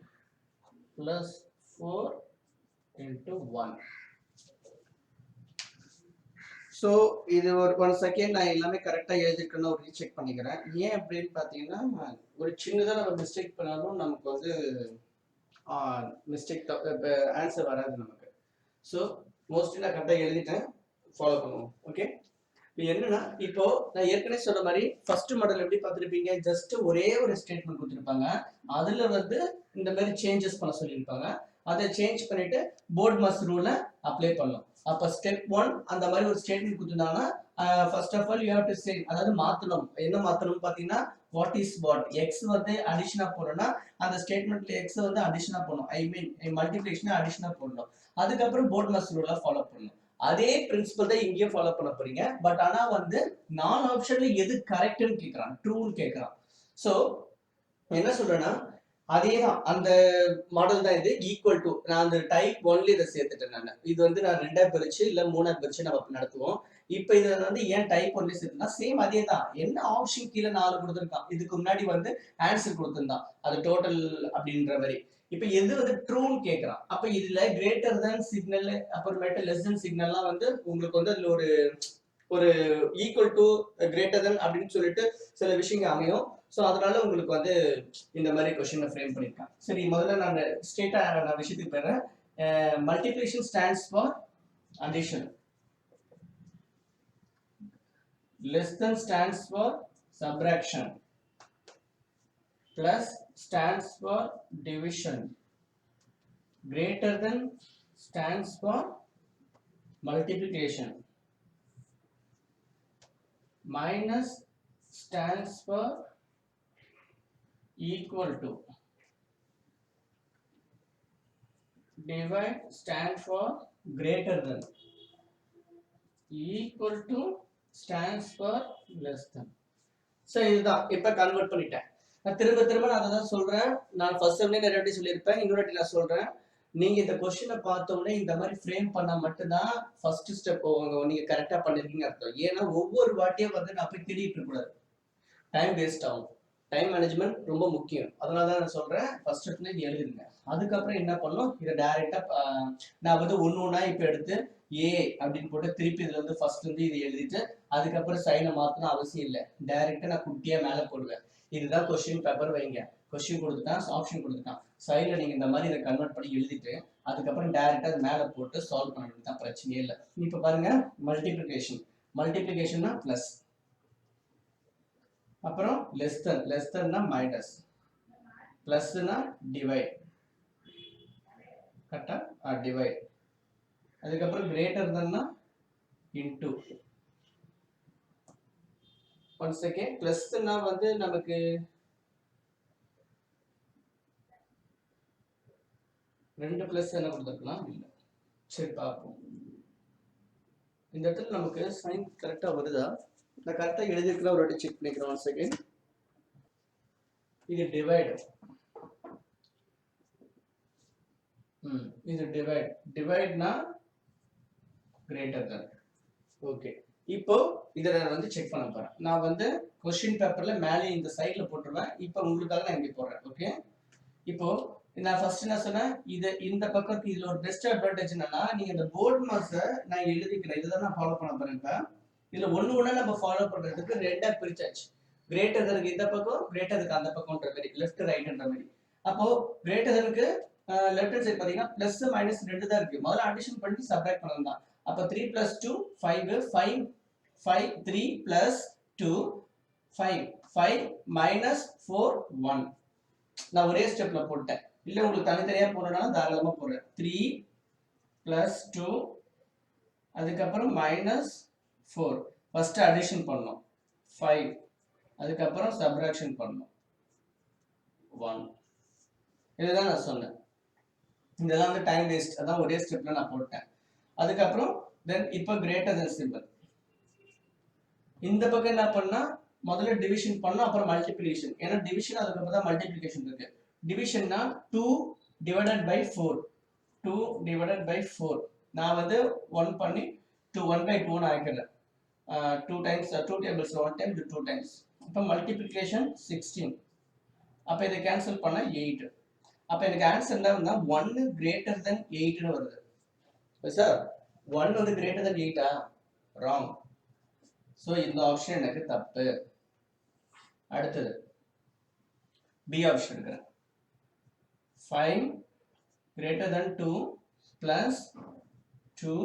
A: plus 4 into 1. So இது ஒரு ஒன் செகண்ட் நான் எல்லாமே கரெக்டாக எழுதிருக்கேன்னு ஒரு ரீசெக் பண்ணிக்கிறேன். ஏன் அப்படின்னு பார்த்தீங்கன்னா ஒரு சின்னதாக நம்ம மிஸ்டேக் பண்ணாலும் நமக்கு வந்து மிஸ்டேக் ஆன்சர் வராது நமக்கு. ஸோ மோஸ்ட்லி நான் கரெக்டாக எழுதிட்டேன், ஃபாலோ பண்ணுவோம். ஓகே, இப்போ என்னன்னா, இப்போ நான் ஏற்கனவே சொன்ன மாதிரி ஃபர்ஸ்ட் மாடல் எப்படி பார்த்துருப்பீங்க, ஜஸ்ட் ஒரே ஒரு ஸ்டேட்மெண்ட் கொடுத்துருப்பாங்க, அதுல வந்து இந்த மாதிரி சேஞ்சஸ் பண்ண சொல்லியிருப்பாங்க. அதை சேஞ்ச் பண்ணிட்டு போர்ட் மாஸ் ரூலை அப்ளை பண்ணலாம். அப்போ ஸ்டெப் 1 அந்த மாதிரி ஒரு ஸ்டேட்மெண்ட் கொடுத்துருந்தாங்கன்னா first of all you have to say, அதாவது மாற்றணும். என்ன மாற்றணும் பார்த்தீங்கன்னா, வாட் இஸ் வாட், எக்ஸ் வந்து அடிஷனா போடணும்னா அந்த ஸ்டேட்மெண்ட்ல எக்ஸ் வந்து அடிஷனா போடணும், ஐ மீன் மல்டிப்ளிகேஷன் அடிஷனா போடணும். அதுக்கப்புறம் போர்ட் மாஸ் ரூலை ஃபாலோ பண்ணணும். அதே பிரின்சிபல் தான் இங்கேயும் ஃபாலோ பண்ண போறீங்க. பட் ஆனா வந்து 4 ஆப்ஷன்ல எது கரெக்ட்னு கேட்கறான், ட்ரூன்னு கேட்கறான். ஸோ என்ன சொல்றேன்னா, அதே தான் அந்த மாடல் தான் இது. ஈக்குவல் டு நான் அந்த டைப் 1ல இதை சேர்த்துட்டேன். நான் இது வந்து நான் 2ஆ பிரிச்சு இல்ல 3ஆ பிரிச்சு நம்ம நடத்துவோம். இப்போ இதை வந்து ஏன் டைப் 1ல சேர்த்துனா சேம் அதே தான். என்ன ஆப்ஷன் கீழே 4 கொடுத்துருக்கான், இதுக்கு முன்னாடி வந்து ஆன்சர் கொடுத்துருந்தான், அது டோட்டல் அப்படின்ற மாதிரி. இப்ப எது வந்து ட்ரூன்னு கேட்கறான். அப்ப இதுல கிரேட்டர் தென் சிக்னல் அப்புறமேட்டு லெஸ் தென் சிக்னல்லாம் வந்து உங்களுக்கு வந்து அதுல ஒரு ஈக்குவல் டு கிரேட்டர் தென் அப்படின்னு சொல்லிட்டு சில விஷயங்கள் அமையும். ஸோ அதனால உங்களுக்கு வந்து இந்த மாதிரி கொஸ்டினை ஃப்ரேம் பண்ணியிருக்கேன். சரி, முதல்ல நான் ஸ்ட்ரெயிட்டா நான் விஷயத்துக்கு போயிடுறேன். Multiplication stands for addition, less than stands for subtraction, plus stands for division, greater than stands for multiplication, minus stands for equal to, divide stands for greater than, equal to stands for less than. So இதுதான் இப்போ கன்வெர்ட் பண்ணிட்டேன். நான் திரும்ப நான் அதை தான் சொல்றேன். நான் ஃபர்ஸ்ட் டைம்லேயே நிறைய வாட்டி சொல்லியிருப்பேன், இன்னொரு வாட்டி நான் சொல்றேன். நீங்க இந்த கொஸ்டினை பார்த்தோன்னே இந்த மாதிரி ஃப்ரேம் பண்ணா மட்டும்தான் ஃபர்ஸ்ட் ஸ்டெப் நீங்க கரெக்டா பண்ணிருக்கீங்க அர்த்தம். ஏன்னா ஒவ்வொரு வாட்டியும் வந்து நான் போய் தேடிட்டு இருக்க கூடாது, டைம் வேஸ்ட் ஆகும். டைம் மேனேஜ்மெண்ட் ரொம்ப முக்கியம். அதனால தான் நான் சொல்றேன் ஃபர்ஸ்ட் ஸ்டெப்ல இது எழுதிருங்க. அதுக்கப்புறம் என்ன பண்ணணும், இதை டைரக்டா நான் வந்து ஒன்னா இப்போ எடுத்து ஏ அப்படின்னு போட்டு திருப்பி இதுல வந்து ஃபர்ஸ்ட் வந்து இதை எழுதிட்டு அதுக்கப்புறம் சைனை மாத்தணும் அவசியம் இல்லை, டைரக்டா நான் குட்டியா மேல போடுவேன். இதுதான் கொஸ்டின் பேப்பர் வைங்க. கொஸ்டின் கொடுத்துட்டான், ஆப்ஷன் கொடுத்துட்டான், சைட்ல நீங்க இந்த மாதிரி இதை கன்வெர்ட் பண்ணி எழுதிட்டு அதுக்கப்புறம் டைரக்டா அது மேல போட்டு சால்வ் பண்ணிட்டு தான், பிரச்சனையே இல்லை. இப்ப பாருங்க, மல்டிப்ளிகேஷன்னா பிளஸ், அப்புறம் லெஸ் தென்னா மைனஸ், பிளஸ்னா டிவைட், கரெக்டா டிவைட், அதுக்கப்புறம் கிரேட்டர் தென்னா இன்டு. ஒன் செகண்ட், பிளஸ்னா வந்து நமக்கு 2 பிளஸ் என்ன கொடுத்துருக்கலாம், இல்லை சரி பார்ப்போம். இந்த இடத்துல நமக்கு சைன் கரெக்டா வருதா? நான் கரெக்டா எழுதிருக்கல, ஒரு வாட்டி செக் பண்ணிக்கிறேன். One second. இது டிவைட். இது டிவைட். டிவைட்னா கிரேட்டர் than. ஓகே, இப்போ இதை நான் வந்து செக் பண்ண போறேன். நான் வந்து கொஸ்டின் பேப்பர்ல மேலே இந்த சைட்ல போட்டுருவேன். இப்போ உங்களுக்காக நான் இங்க போடுறேன். ஓகே, இப்போ நான் ஃபர்ஸ்ட் என்ன சொன்னேன், இது இந்த பக்கத்துக்கு இதுல ஒரு பெஸ்ட் அட்வான்டேஜ் என்னன்னா, நீங்க இந்த போர்ட் மாஸை நான் எழுதிக்கிறேன், இதுதான் நான் ஃபாலோ பண்ண போறேன். இப்ப இதுல ஒண்ணு நம்ம ஃபாலோ பண்றதுக்கு ரெண்டா பிரிச்சாச்சு. கிரேட்டர் தனுக்கு இந்த பக்கம், கிரேட்டர் தனுக்கு அந்த பக்கம்ன்ற மாதிரி, லெஃப்ட் ரைட்ன்ற மாதிரி. அப்போ கிரேட்டர் தனுக்கு லெஃப்ட் ஹேண்ட் சைடு பாத்தீங்கன்னா பிளஸ் மைனஸ் ரெண்டு தான் இருக்கு. முதல்ல அடிஷன் பண்ணி சப்ட்ராக்ட் பண்ணலாம் தான். அப்ப 3 plus 2 5 5 5 3 plus 2 5 5 minus 4 1. நான் ஒரே ஸ்டெப்ல போட்டேன். இல்ல உங்களுக்கு தனித்தனியா போறதுனால தாராளமா போறேன். 3 plus 2 அதுக்கப்புறம் மைனஸ் 4. ஃபர்ஸ்ட் அடிஷன் பண்ணோம் 5, அதுக்கப்புறம் சப்ட்ராக்ஷன் பண்ணோம் 1. இதுதான் நான் சொன்னேன். இதெல்லாம் வந்து டைம் வேஸ்ட். அதான் ஒரே ஸ்டெப்ல நான் போட்டேன். அதுக்கப்புறம் தென் இப்போ கிரேட்டர் தென் சிம்பிள். இந்த பக்கம் என்ன பண்ணா, முதல்ல டிவிஷன் பண்ணோம், அப்புறம் மல்டிப்ளிகேஷன். ஏன்னா டிவிஷன் அதுக்கப்புறம் தான் மல்டிப்ளிகேஷன் இருக்கு. டிவிஷன்னா 2 divided by 4. 2 divided by 4. நான் வந்து 1 பண்ணி 1 by 2 ன்னு ஆக்கிடுறேன். 2 times 2 tables 1 time 2 times. இப்போ மல்டிப்ளிகேஷன் 16. அப்போ இதை கேன்சல் பண்ணா 8. அப்போ எனக்கு ஆன்சர் என்ன வந்தா 1 greater than 8 ன்னு வருது. சார் 1 வந்து greater than 8 wrong. சோ இந்த ஆப்ஷன் எனக்கு தப்பு. அடுத்தது பி ஆப்ஷன் எடுக்கிறேன். 5 greater than 2 plus 2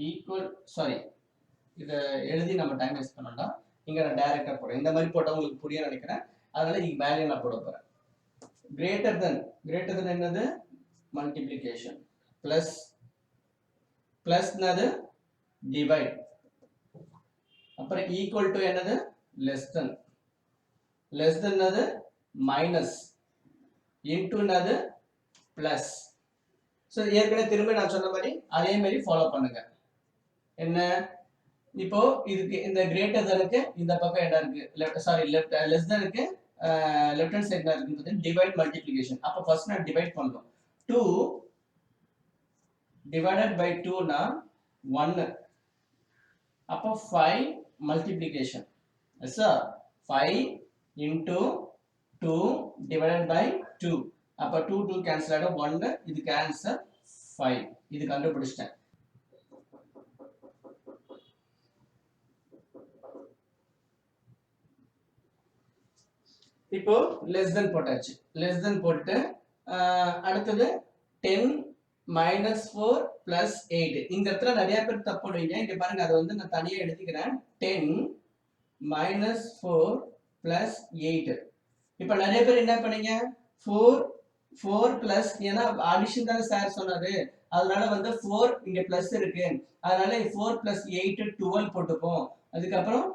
A: equal, sorry இதை எழுதி நம்ம டைம் வேஸ்ட் பண்ணோம்னா இங்க நான் டைரக்டா போடுறேன். இந்த மாதிரி போட்டா உங்களுக்கு புரிய நினைக்கிறேன், அதனால இங்க வேல்யூ நான் போட போறேன். greater than என்னது, மல்டிப்ளிகேஷன், பிளஸ் என்னது, டிவைட், அப்புறம் ஈக்குவல் டு என்னது, லெஸ் தென் என்னது, மைனஸ், இன்டு என்னது, பிளஸ். ஸோ ஏற்கனவே திரும்ப நான் சொன்ன மாதிரி அதே மாதிரி ஃபாலோ பண்ணுங்க. என்ன இப்போ இதுக்கு இந்த கிரேட்டர் தனுக்கு இந்த பக்கம் என்ன இருக்கு, லெஸ் தனுக்கு லெஃப்ட் ஹேண்ட் சைடு இருக்குது டிவைட் மல்டிப்ளிகேஷன். அப்போ ஃபர்ஸ்ட் நான் டிவைட் பண்ணணும். 2 divided by 2 னா 1. அப்போ 5 multiplication. Yes sir. 5 into 2 divided by 2. அப்போ 2 cancel ஆகிடும். 1 இது cancel 5. இது கண்டுபிடிச்சிட்டேன். இப்போ less than போட்டாச்சு. less than போட்டு அடுத்தது 10 minus 4 plus 8. இந்த இடத்துல நிறைய பேர் தப்பு பண்ணுவீங்க. இங்க பாருங்க, அதை வந்து நான் தனியா எழுதிக்கிறேன். 10 minus 4 plus 8. இப்ப நிறைய பேர் என்ன பண்ணீங்க, 4 plus, ஏன்னா அடிஷன் தான் சார் சொன்னாரு, அதனால வந்து 4 இங்க பிளஸ் இருக்கு, அதனால 4 plus 8 12 போட்டுப்போம். அதுக்கப்புறம்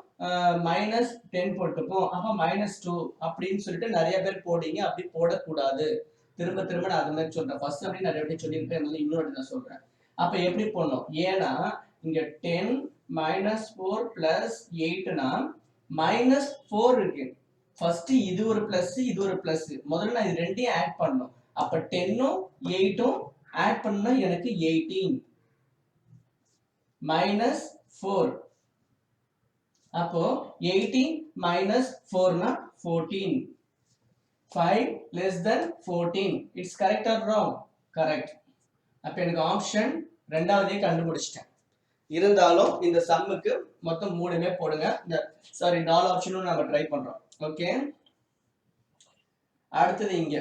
A: மைனஸ் 10 போட்டுப்போம். அப்ப -2 அப்படின்னு சொல்லிட்டு நிறைய பேர் போடுங்க. அப்படி போடக்கூடாது. திரும்ப திரும்ப நான் அது மாதிரி சொல்றேன். ஃபர்ஸ்ட் அப்படி நிறைய வாட்டி சொல்லியிருக்கேன், அதனால இன்னொரு நான் சொல்றேன். அப்ப எப்படி போடணும், ஏன்னா இங்க 10 minus 4 plus 8னா -4 இருக்கு. ஃபர்ஸ்ட் இது ஒரு பிளஸ், இது ஒரு பிளஸ். முதல்ல நான் இது ரெண்டையும் ஆட் பண்ணணும். அப்ப 10ம் 8ம் ஆட் பண்ணா எனக்கு 18 -4. அப்போ 18 minus 4 னா 14. 5 less than 14. It's correct or wrong? Correct. அப்ப எனக்கு ஆப்ஷன் ரெண்டாவதே கண்டுபிடிச்சிட்டேன். இருந்தாலும் இந்த சம்முக்கு மொத்தம் 3மே போடுங்க. இந்த சாரி 4 ஆப்ஷனும் நம்ம ட்ரை பண்றோம். ஓகே, அடுத்தது இங்க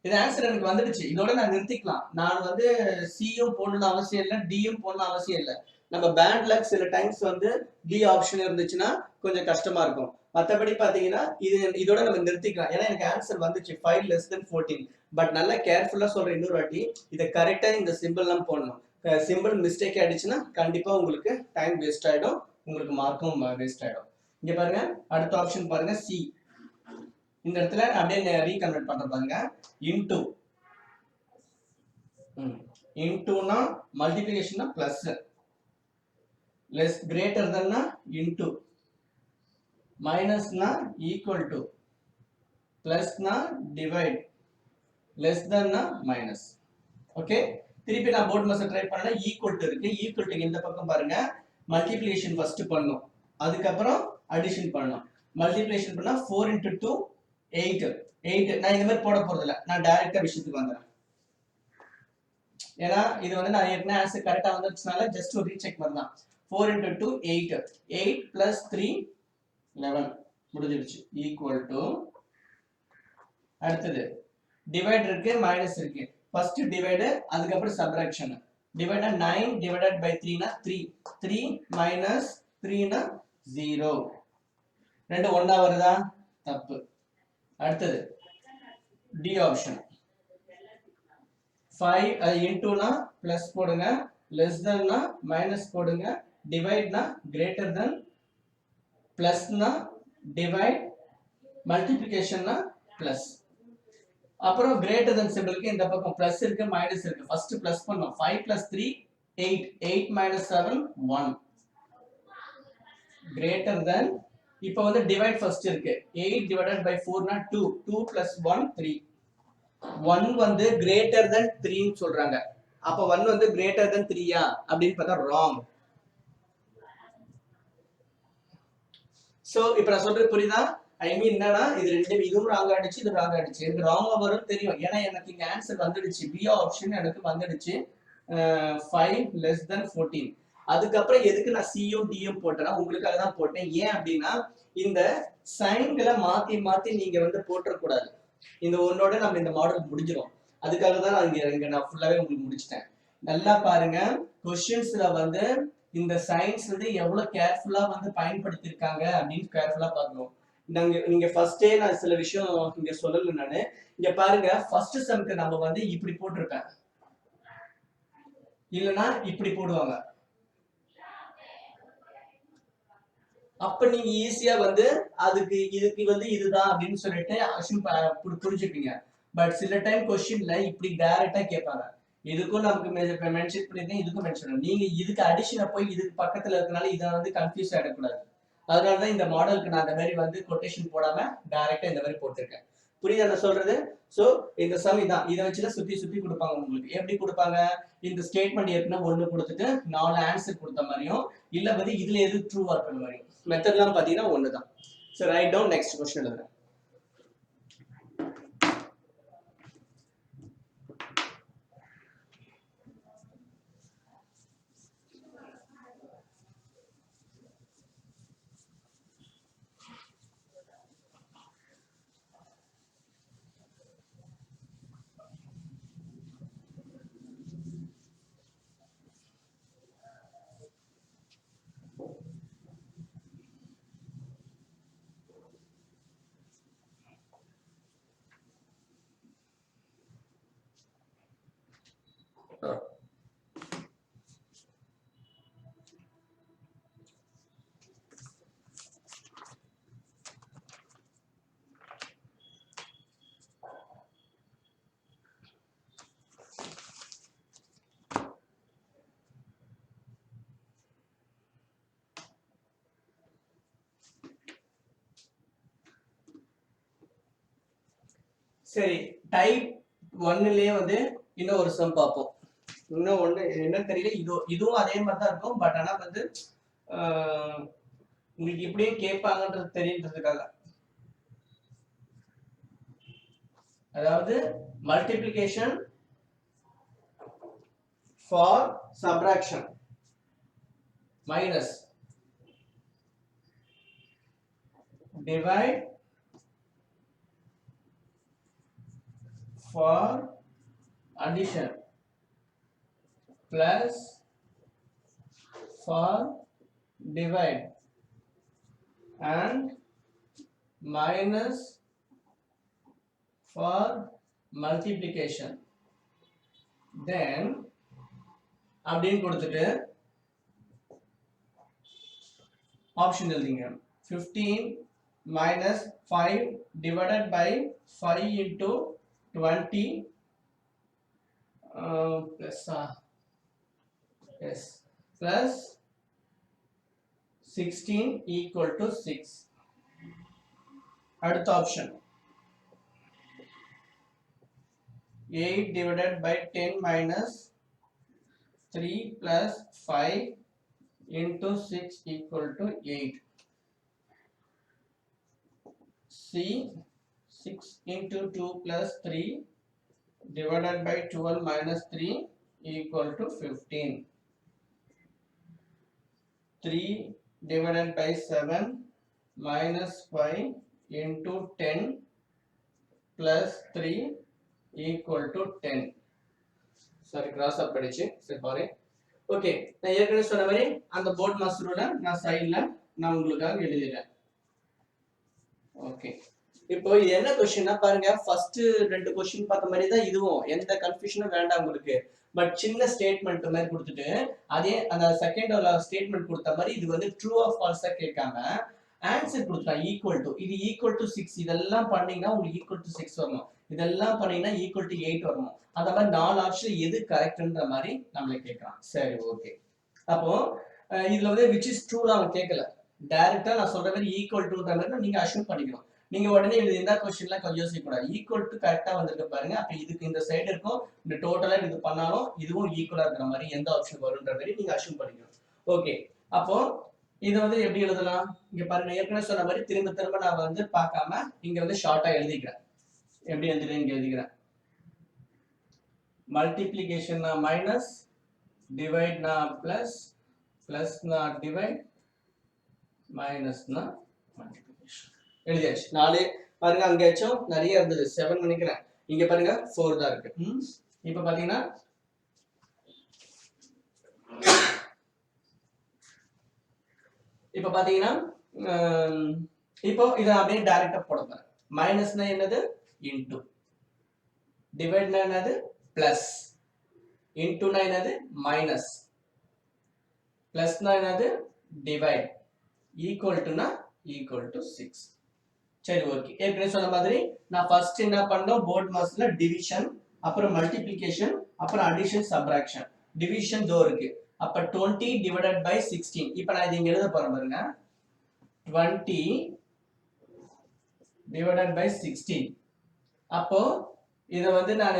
A: இது ஆன்சர் எனக்கு வந்துடுச்சு. இதோட நான் நிறுத்திக்கலாம். நான் வந்து சியும் போடணும் அவசியம் இல்லை, டியும் போடணும் அவசியம் இல்லை. நம்ம பேண்ட்ல சில டைம்ஸ் வந்து டி ஆப்ஷன் இருந்துச்சுன்னா கொஞ்சம் கஷ்டமா இருக்கும். மற்றபடி பாத்தீங்கன்னா இதோட நம்ம நிறுத்திக்கலாம். ஏன்னா எனக்கு ஆன்சர் வந்துச்சு 5 less than 14. பட் நல்லா கேர்ஃபுல்லா சொல்றேன் இன்னொரு வாட்டி, இதை கரெக்டா இந்த சிம்பிள் எல்லாம் போடணும். சிம்பிள் மிஸ்டேக் ஆயிடுச்சுன்னா கண்டிப்பா உங்களுக்கு டைம் வேஸ்ட் ஆயிடும், உங்களுக்கு மார்க்கும் வேஸ்ட் ஆயிடும். இங்க பாருங்க, அடுத்த ஆப்ஷன் பாருங்க, சி. இந்த இடத்துல அப்படியே ரீகன்வெர்ட் பண்ற பாருங்க, into into na multiplication na plus, less greater than na into, minus na equal to, plus na divide, less than na minus. Okay, திருப்பி நான் போர்ட் மாஸ்டர் ட்ரை பண்ணா ஈக்குவல் டு இருக்கு, ஈக்குவல் டு இந்த பக்கம் பாருங்க மல்டிப்ளிகேஷன் ஃபர்ஸ்ட் பண்ணனும், அதுக்கப்புறம் அடிஷன் பண்ணனும். மல்டிப்ளிகேஷன் பண்ணா 4 into 2 8. நான் இந்த மாதிரி போட போறது இல்ல, நான் டைரக்டா விஷயத்துக்கு வந்துறேன். ஏன்னா இது வந்து நான் ஏற்கனவே ஆன்சர் கரெக்டா வந்துருச்சுனால ஜஸ்ட் ஒரு ரீசெக் மாதிரி தான். 4 into 2 8. 8 plus 3 11 முடிஞ்சிருச்சு. ஈக்குவல் டு அடுத்தது டிவைட் இருக்கு மைனஸ் இருக்கு. ஃபர்ஸ்ட் டிவைட், அதுக்கப்புறம் சப்ட்ராக்ஷன். டிவைட் 9 divided by 3 னா 3. 3 minus 3 னா 0. ரெண்டு ஒண்ணா வருதா? தப்பு. அடுத்தது டி ஆப்ஷன். 5 into னா பிளஸ் போடுங்க, லெஸ் than னா மைனஸ் போடுங்க, டிவைட் னா கிரேட்டர் than, பிளஸ் னா டிவைட், மல்டிப்ளிகேஷன் னா பிளஸ். அப்புறம் கிரேட்டர் than சிம்பிளுக்கு இந்த பக்கம் பிளஸ் இருக்கு மைனஸ் இருக்கு. ஃபர்ஸ்ட் பிளஸ் பண்ணோம். 5 plus 3 8. 8 minus 7 1. கிரேட்டர் than, இப்போ வந்து டிவைட் ஃபர்ஸ்ட் இருக்கு. 8 divided by 4 னா 2. 2 plus 1 3. 1 வந்து கிரேட்டர் than 3 ன்னு சொல்றாங்க. அப்ப 1 வந்து கிரேட்டர் than 3யா அப்படின்னு பார்த்தா ராங். சோ இப்போ நான் சொல்றது புரியுதா? ஐ மீன் என்னன்னா இது ரெண்டு இதுவும் ராங் ஆயிடுச்சு, இது ராங் ஆயிடுச்சு. எனக்கு ராங்கா வரும் தெரியும், ஏன்னா எனக்கு இங்க ஆன்சர் வந்துடுச்சு. பி ஆப்ஷன் எனக்கு வந்துடுச்சு 5 less than 14. அதுக்கப்புறம் எதுக்கு நான் சியும் டியும் போட்டேன்னா உங்களுக்காக தான் போட்டேன். ஏன் அப்படின்னா இந்த சைன்களை மாத்தி மாத்தி நீங்க வந்து போட்டுறக்கூடாது. இந்த ஒன்னோட நம்ம இந்த மாடல் முடிஞ்சிடும். அதுக்காக தான் நான் இங்க நான் ஃபுல்லாவே உங்களுக்கு முடிச்சிட்டேன். நல்லா பாருங்க, கொஸ்டின்ஸ்ல வந்து இந்த சயின்ஸ் வந்து எவ்வளவு கேர்ஃபுல்லா வந்து பயன்படுத்திருக்காங்க அப்படின்னு கேர்ஃபுல்லா பார்க்கணும். நீங்க ஃபர்ஸ்டே நான் சில விஷயம் இங்க சொல்லல. நானு இங்க பாருங்க, ஃபர்ஸ்ட் சம்க்கு நம்ம வந்து இப்படி போட்டிருப்பேன், இல்லனா இப்படி போடுவாங்க. அப்ப நீங்க ஈஸியா வந்து அதுக்கு இதுக்கு வந்து இதுதான் அப்படின்னு சொல்லிட்டு அஷ்யூம் புரிஞ்சுப்பீங்க. பட் சில டைம் கொஸ்டின்ல இப்படி டைரக்டா கேட்பாங்க. இதுக்கும் நமக்கு மென்ஷன் பண்ணிருக்கேன், இதுக்கும் மென்ஷன். நீங்க இதுக்கு அடிஷனை போய் இதுக்கு பக்கத்துல இருக்கனால இதை வந்து கன்ஃபியூஸ் ஆகிடக்கூடாது. அதனாலதான் இந்த மாடலுக்கு நான் அந்த மாதிரி வந்து கொட்டேஷன் போடாம டைரக்டா இந்த மாதிரி போட்டிருக்கேன். புரியுதா நான் சொல்றது? சோ இந்த சம் இதான். இதை வச்சுதான் சுத்தி சுத்தி கொடுப்பாங்க உங்களுக்கு. எப்படி கொடுப்பாங்க? இந்த ஸ்டேட்மெண்ட் ஏற்கனவே ஒண்ணு கொடுத்துட்டு 4 ஆன்சர் கொடுத்த மாதிரியும், இல்ல வந்து இதுல எது ட்ரூவா இருக்கிற மாதிரியும். மெத்தட்லாம் பாத்தீங்கன்னா ஒண்ணுதான். So write down. Next question எழுதுறேன். சரி, டைப் 1லயே வந்து இன்னும் ஒரு சம் பார்ப்போம். இன்னும் ஒண்ணு என்ன தெரியல, இதுவும் அதே மாதிரி தான் இருக்கும். பட் ஆனா வந்து உங்களுக்கு இப்படியே கேட்பாங்கன்றது தெரியுன்றதுக்காக. அதாவது multiplication for subtraction minus divide for addition plus for divide and minus for multiplication. Then அப்படின்னு கொடுத்துட்டு ஆப்ஷன் எழுதிங்க. 15 minus 5 divided by 5 into 20 plus yes plus 16 equal to 6. அடுத்த option 8 divided by 10 minus 3 plus 5 into 6 equal to 8. C 6 into 2 plus 3 divided by 12 minus 3 equal to 15. 3 divided by 7 minus 5 into 10 plus 3 equal to 10. Sorry, cross up படிச்சு சரி பாரு. ஓகே, நான் ஏற்கனவே சொன்ன மாதிரி அந்த போர்ட் மாஸ்டரோட நான் சைடுல நான் உங்களுக்காக எழுதிட்டேன். ஓகே, இப்போ இது என்ன क्वेश्चनனா பாருங்க, ஃபர்ஸ்ட் ரெண்டு क्वेश्चन பார்த்த மாதிரி தான் இதுவும், எந்த கன்ஃபியூஷனும் வேண்டாம் உங்களுக்கு. பட் சின்ன ஸ்டேட்மென்ட் மாதிரி கொடுத்துட்டு அதே அந்த செகண்ட் ஸ்டேட்மென்ட் கொடுத்த மாதிரி இது வந்து ட்ரூ ஆர் ஃபால்ஸா கேட்காம ஆன்சர் கொடுத்துட்டான் ஈக்குவல் டு, இது ஈக்குவல் டு 6, இதெல்லாம் பண்ணீங்கன்னா உங்களுக்கு ஈக்குவல் டு 6 வரணும், இதெல்லாம் பண்ணீங்கன்னா ஈக்குவல் டு 8 வரணும். அந்த மாதிரி 4 ஆப்ஷன் எது கரெக்ட்ன்ற மாதிரி நம்மள கேட்கறான். சரி ஓகே, அப்போ இதுல வந்து which is true அவன் கேட்கல, டைரக்டா நான் சொல்ற மாதிரி ஈக்குவல் டுன்ற மாதிரி நீங்க அஷ்யூம் பண்ணிக்கணும். நீங்க உடனே இந்த क्वेश्चनல கொஞ்சம் யோசிக்க கூடாது, ஈக்குவல் டு கரெக்ட்டா வந்திருக்கு பாருங்க, அப்ப இதுக்கு இந்த சைடு இருக்கும், இந்த டோட்டலா இது பண்ணாலும் இதுவும் ஈக்குவலா இருக்கிற மாதிரி எந்த ஆப்ஷன் வரும்ன்ற மாதிரி நீங்க அஷ்யூம் பண்ணிக்கணும். ஓகே, அப்போ இது வந்து எப்படி எழுதலாம், இங்க பாருங்க ஏற்கனவே சொன்ன மாதிரி திரும்ப திரும்ப நான் வந்து பார்க்காம இங்க வந்து ஷார்ட்டா எழுதிக்கிறேன். எப்படி எழுதுறேன் இங்க எழுதிக்கிறேன். மல்டிப்ளிகேஷன் நான் மைனஸ், டிவைட் நான் பிளஸ், பிளஸ் நான் டிவைட், மைனஸ் நான் மல்டிப்ளிகேஷன் எழுதியாச்சு. 4 பாருங்க, அங்கேயாச்சும் நிறைய இருந்தது 7 நினைக்கிறேன், இங்க பாருங்க 4 தான் இருக்கு. இப்ப பாத்தீங்கன்னா இப்போ இத அப்படியே டைரக்டா போட போறேன். மைனஸ்னா என்னது இன்டு, டிவைட்னா என்னது பிளஸ், இன்டுனா என்னது மைனஸ், பிளஸ்னா என்னது டிவைட், ஈக்குவல் டுனா ஈக்குவல் டு 6. சரி ஓகே, ஏற்கனவே சொன்ன மாதிரி நான் ஃபர்ஸ்ட் என்ன பண்ணோம், போர்ட் மாஸ்ல டிவிஷன், அப்புறம் மல்டிப்ளிகேஷன், அப்புறம் அடிஷன் சப்ட்ராக்ஷன். டிவிஷன் தோ இருக்கு, அப்ப 20 divided by 16. இப்போ நான் இங்க எழுத போறேன் பாருங்க, 20 divided by 16. அப்போ இத வந்து நான்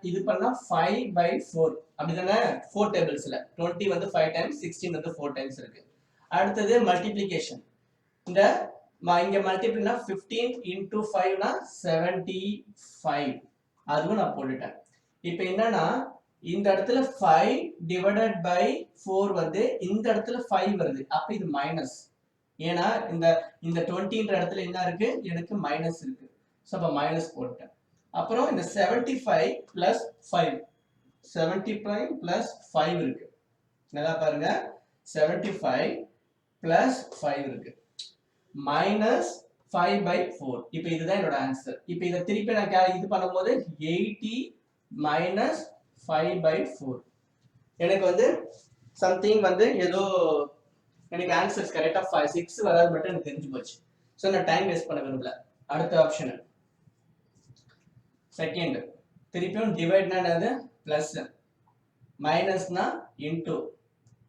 A: இது பண்ணா 5 by 4 அப்படிதானே, 4 டேபிள்ஸ்ல 20 வந்து 5 டைம்ஸ், 16 வந்து 4 டைம்ஸ் இருக்கு. அடுத்தது மல்டிப்ளிகேஷன், இந்த இங்க மல்டிப்ளினா 15 into 5 னா 75, அதுவும் நான் போட்டுட்டேன். இப்போ என்னன்னா இந்த இடத்துல 5 divided by 4 வந்து இந்த இடத்துல 5 வருது, அப்ப இது மைனஸ், ஏன்னா இந்த 20ன்ற இடத்துல என்ன இருக்கு, எனக்கு மைனஸ் இருக்கு, சோ அப்ப மைனஸ் போட்டேன். அப்புறம் இந்த 75 plus 5, 75 plus 5 இருக்கு, நல்லா பாருங்க 75 plus 5 இருக்கு, minus 5 by 4. இப்போ இதுதான் என்னோட ஆன்சர். இப்போ இத திருப்பி நான் இது பண்ணும்போது 80 minus 5 by 4. எனக்கு வந்து something வந்து ஏதோ எனக்கு ஆன்சர்ஸ் கரெக்ட்டா 6 வராது மட்டும் எனக்கு தெரிஞ்சு போச்சு. சோ நான் டைம் வேஸ்ட் பண்ண விரும்பல. அடுத்த ஆப்ஷன் செகண்ட், திருப்பியும் டிவைட்னா என்னது பிளஸ், மைனஸ்னா இன்டு,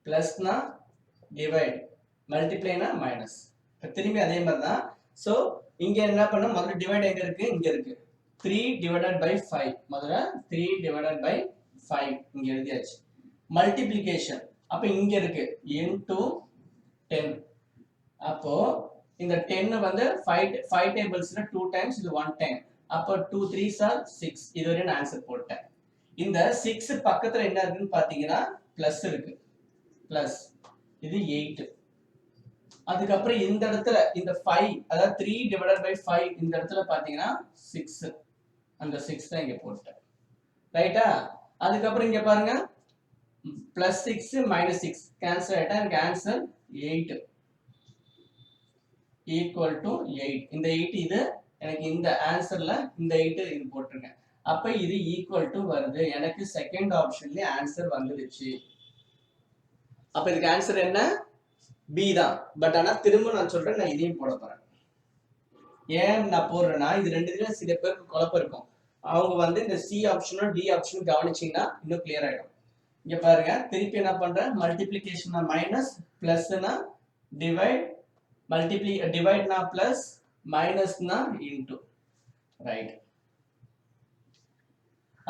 A: பிளஸ்னா டிவைட், மல்டிப்ளைனா மைனஸ். திரும்பி அதே மாதிரி தான். சோ இங்க என்ன பண்ண, முதல்ல டிவைட் எங்க இருக்கு, இங்க இருக்கு, 3 divided by 5, முதல்ல 3 divided by 5 இங்க எழுதியாச்சு. மல்டிப்ளிகேஷன், அப்ப இங்க இருக்கு into 10, அப்போ இந்த 10 வந்து 5 டேபிள்ஸ்ல 2 டைம்ஸ், இது 1 டைம், அப்போ 2 3s are 6. இது வரை நான் ஆன்சர் போட்டேன். இந்த 6 பக்கத்துல என்ன இருக்குன்னு பாத்தீங்கன்னா பிளஸ் இருக்கு, பிளஸ் இது 8. அதுக்கப்புறம் இந்த இடத்துல இந்த 5, அதாவது 3 divided by 5 இந்த இடத்துல பாத்தீங்கன்னா 6, அந்த 6 தான் இங்க போட்டேன், ரைட்டா. அதுக்கப்புறம் இங்க பாருங்க பிளஸ் 6 மைனஸ் 6 கேன்சல் ஆயிட்டா, எனக்கு ஆன்சர் 8 ஈக்குவல் டு 8. இந்த 8 இது எனக்கு இந்த ஆன்சர்ல இந்த 8 இது போட்டுருங்க, அப்ப இது ஈக்குவல் டு வருது, எனக்கு செகண்ட் ஆப்ஷன்லயே ஆன்சர் வந்துடுச்சு. அப்ப இதுக்கு ஆன்சர் என்ன, பி தான். பட் ஆனா திரும்ப நான் சொல்றேன், நான் இதையும் போட போறேன். ஏன் நான் போடுறேன்னா இது ரெண்டுலயும் சில பேருக்கு குழப்பம் இருக்கும். அவங்க வந்து இந்த சி ஆப்ஷனும் டி ஆப்ஷனும் கவனிச்சிங்கன்னா இன்னும் கிளியர் ஆகிடும். இங்கே பாருங்க, திருப்பி என்ன பண்ணுறேன், மல்டிப்ளிகேஷனா மைனஸ், ப்ளஸ்னா டிவைட், டிவைட்னா ப்ளஸ், மைனஸ்னா இன்டூ. ரைட்.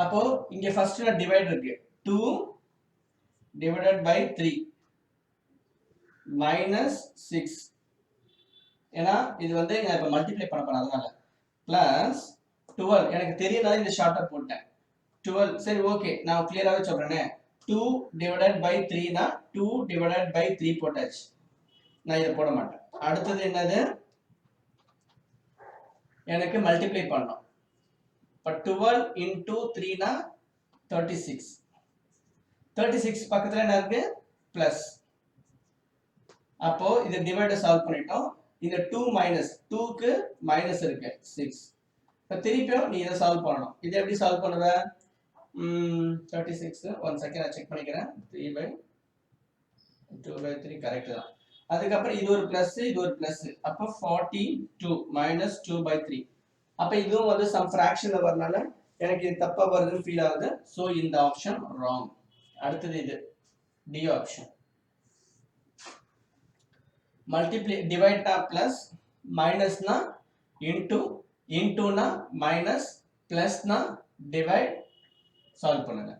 A: அப்போ இங்க ஃபர்ஸ்ட் டிவைட் இருக்கு, 2 divided by 3 minus 6. ஏன்னா இது வந்து நான் இப்ப மல்டிப்ளை பண்ண போறேன், அதனால பிளஸ் 12. எனக்கு தெரியல, இந்த ஷார்ட்டா போட்டேன் 12. சரி, ஓகே, நான் கிளியராவே சொல்றேனே. 2 divided by 3 னா 2 divided by 3 போட்டாச்சு. நான் இதை போட மாட்டேன். அடுத்தது என்னது, எனக்கு மல்டிப்ளை பண்ணணும். இப்போ 12 into 3 னா 36. 36 பக்கத்துல என்ன இருக்கு, பிளஸ். அப்போ இது டிவைட சால்வ் பண்ணிட்டோம். இந்த 2 மைனஸ் 2க்கு மைனஸ் இருக்கு 6. இப்போ திருப்பியும் நீ இதை சால்வ் பண்ணணும். இதை எப்படி சால்வ் பண்ணுவ, 36 1 செகண்ட் நான் செக் பண்ணிக்கிறேன். 3/2/3 கரெக்ட் தான். அதுக்கப்புறம் இது ஒரு பிளஸ், இது ஒரு பிளஸ். அப்போ 42 minus 2/3. அப்போ இதுவும் வந்து சம் ஃபிராக்ஷன்ல வரனால எனக்கு இது தப்பா வருதுன்னு ஃபீல் ஆகுது. ஸோ இந்த ஆப்ஷன் ராங். அடுத்தது இது டி ஆப்ஷன். மல்டிப்ளை, டிவைட் நா பிளஸ், மைனஸ் நா இன்டூ, இன்டூ நா மைனஸ், பிளஸ் நா டிவைட். சால்வ் பண்ணுங்க.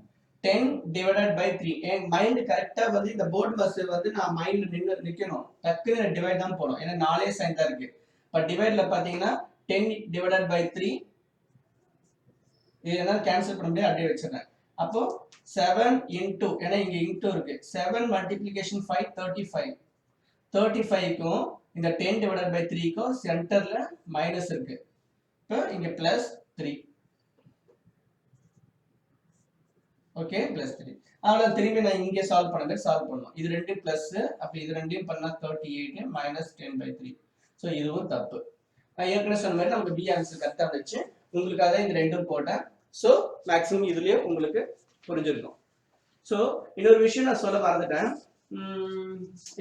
A: 10 divided by 3. என் மைண்ட் கரெக்டா வந்து இந்த போர்ட் பஸ் வந்து நான் மைண்ட் நிக்கணும், டக்குன்னு டிவைட் தான் போடும். ஏன்னா 4 சைன் தான் இருக்கு. பட் டிவைட்ல பாத்தீங்கன்னா 10 divided by 3 இது என்ன கேன்சல் பண்ண முடியாது, அப்படியே வச்சிருக்கேன். அப்போ 7 into, ஏன்னா இங்க இன்டூ இருக்கு, 7 multiplication 5 35. 35க்கும் இந்த 10 divided by 3க்கும் சென்டர்ல மைனஸ் இருக்கு. இப்போ இங்க பிளஸ் 3. Okay, plus 3. அவ்வளவு திரும்பி நான் இங்க சால்வ் பண்ணதை சால்வ் பண்ணணும். இது ரெண்டும் பிளஸ், அப்ப இது ரெண்டையும் பண்ணா 38 minus 10/3. ஸோ இதுவும் தப்பு. நான் ஏற்கனவே சொன்ன மாதிரி நமக்கு பி ஆன்சர் கரெக்டா வந்துச்சு. உங்களுக்காக இந்த ரெண்டும் போட்டேன். ஸோ மேக்ஸிமம் இதுலயே உங்களுக்கு புரிஞ்சிருக்கும். ஸோ இன்னொரு விஷயம் நான் சொல்ல மறந்துட்டேன்.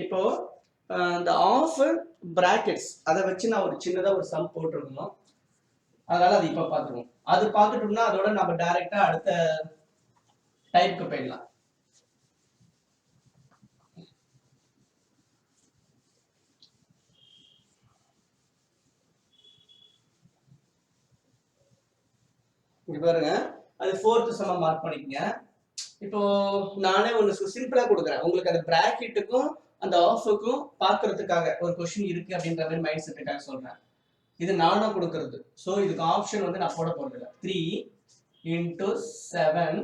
A: இப்போ இந்த ஆஃப் பிராக்கெட்ஸ் அதை வச்சு நான் ஒரு சின்னதா ஒரு சம் போட்டிருக்கணும். அதனால அது இப்ப பார்த்துருவோம். அது பார்த்துட்டோம்னா அதோட நம்ம டைரக்டா அடுத்த டைப்க்கு போயிடலாம். இங்க பாருங்க, அது 4th சம மார்க் பண்ணிக்கங்க. இப்போ நானே ஒன்று சிம்பிளா கொடுக்குறேன் உங்களுக்கு, அந்த பிராக்கெட்டுக்கும் அந்த ஆஃபுக்கும் பார்க்கறதுக்காக ஒரு கொஸ்டின் இருக்கு அப்படின்ற மாதிரி மைண்ட் செட்டுக்காக சொல்றேன். இது நானா கொடுக்கறது. ஸோ இதுக்கு ஆப்ஷன் வந்து நான் போட போறது இல்லை. 3 into 7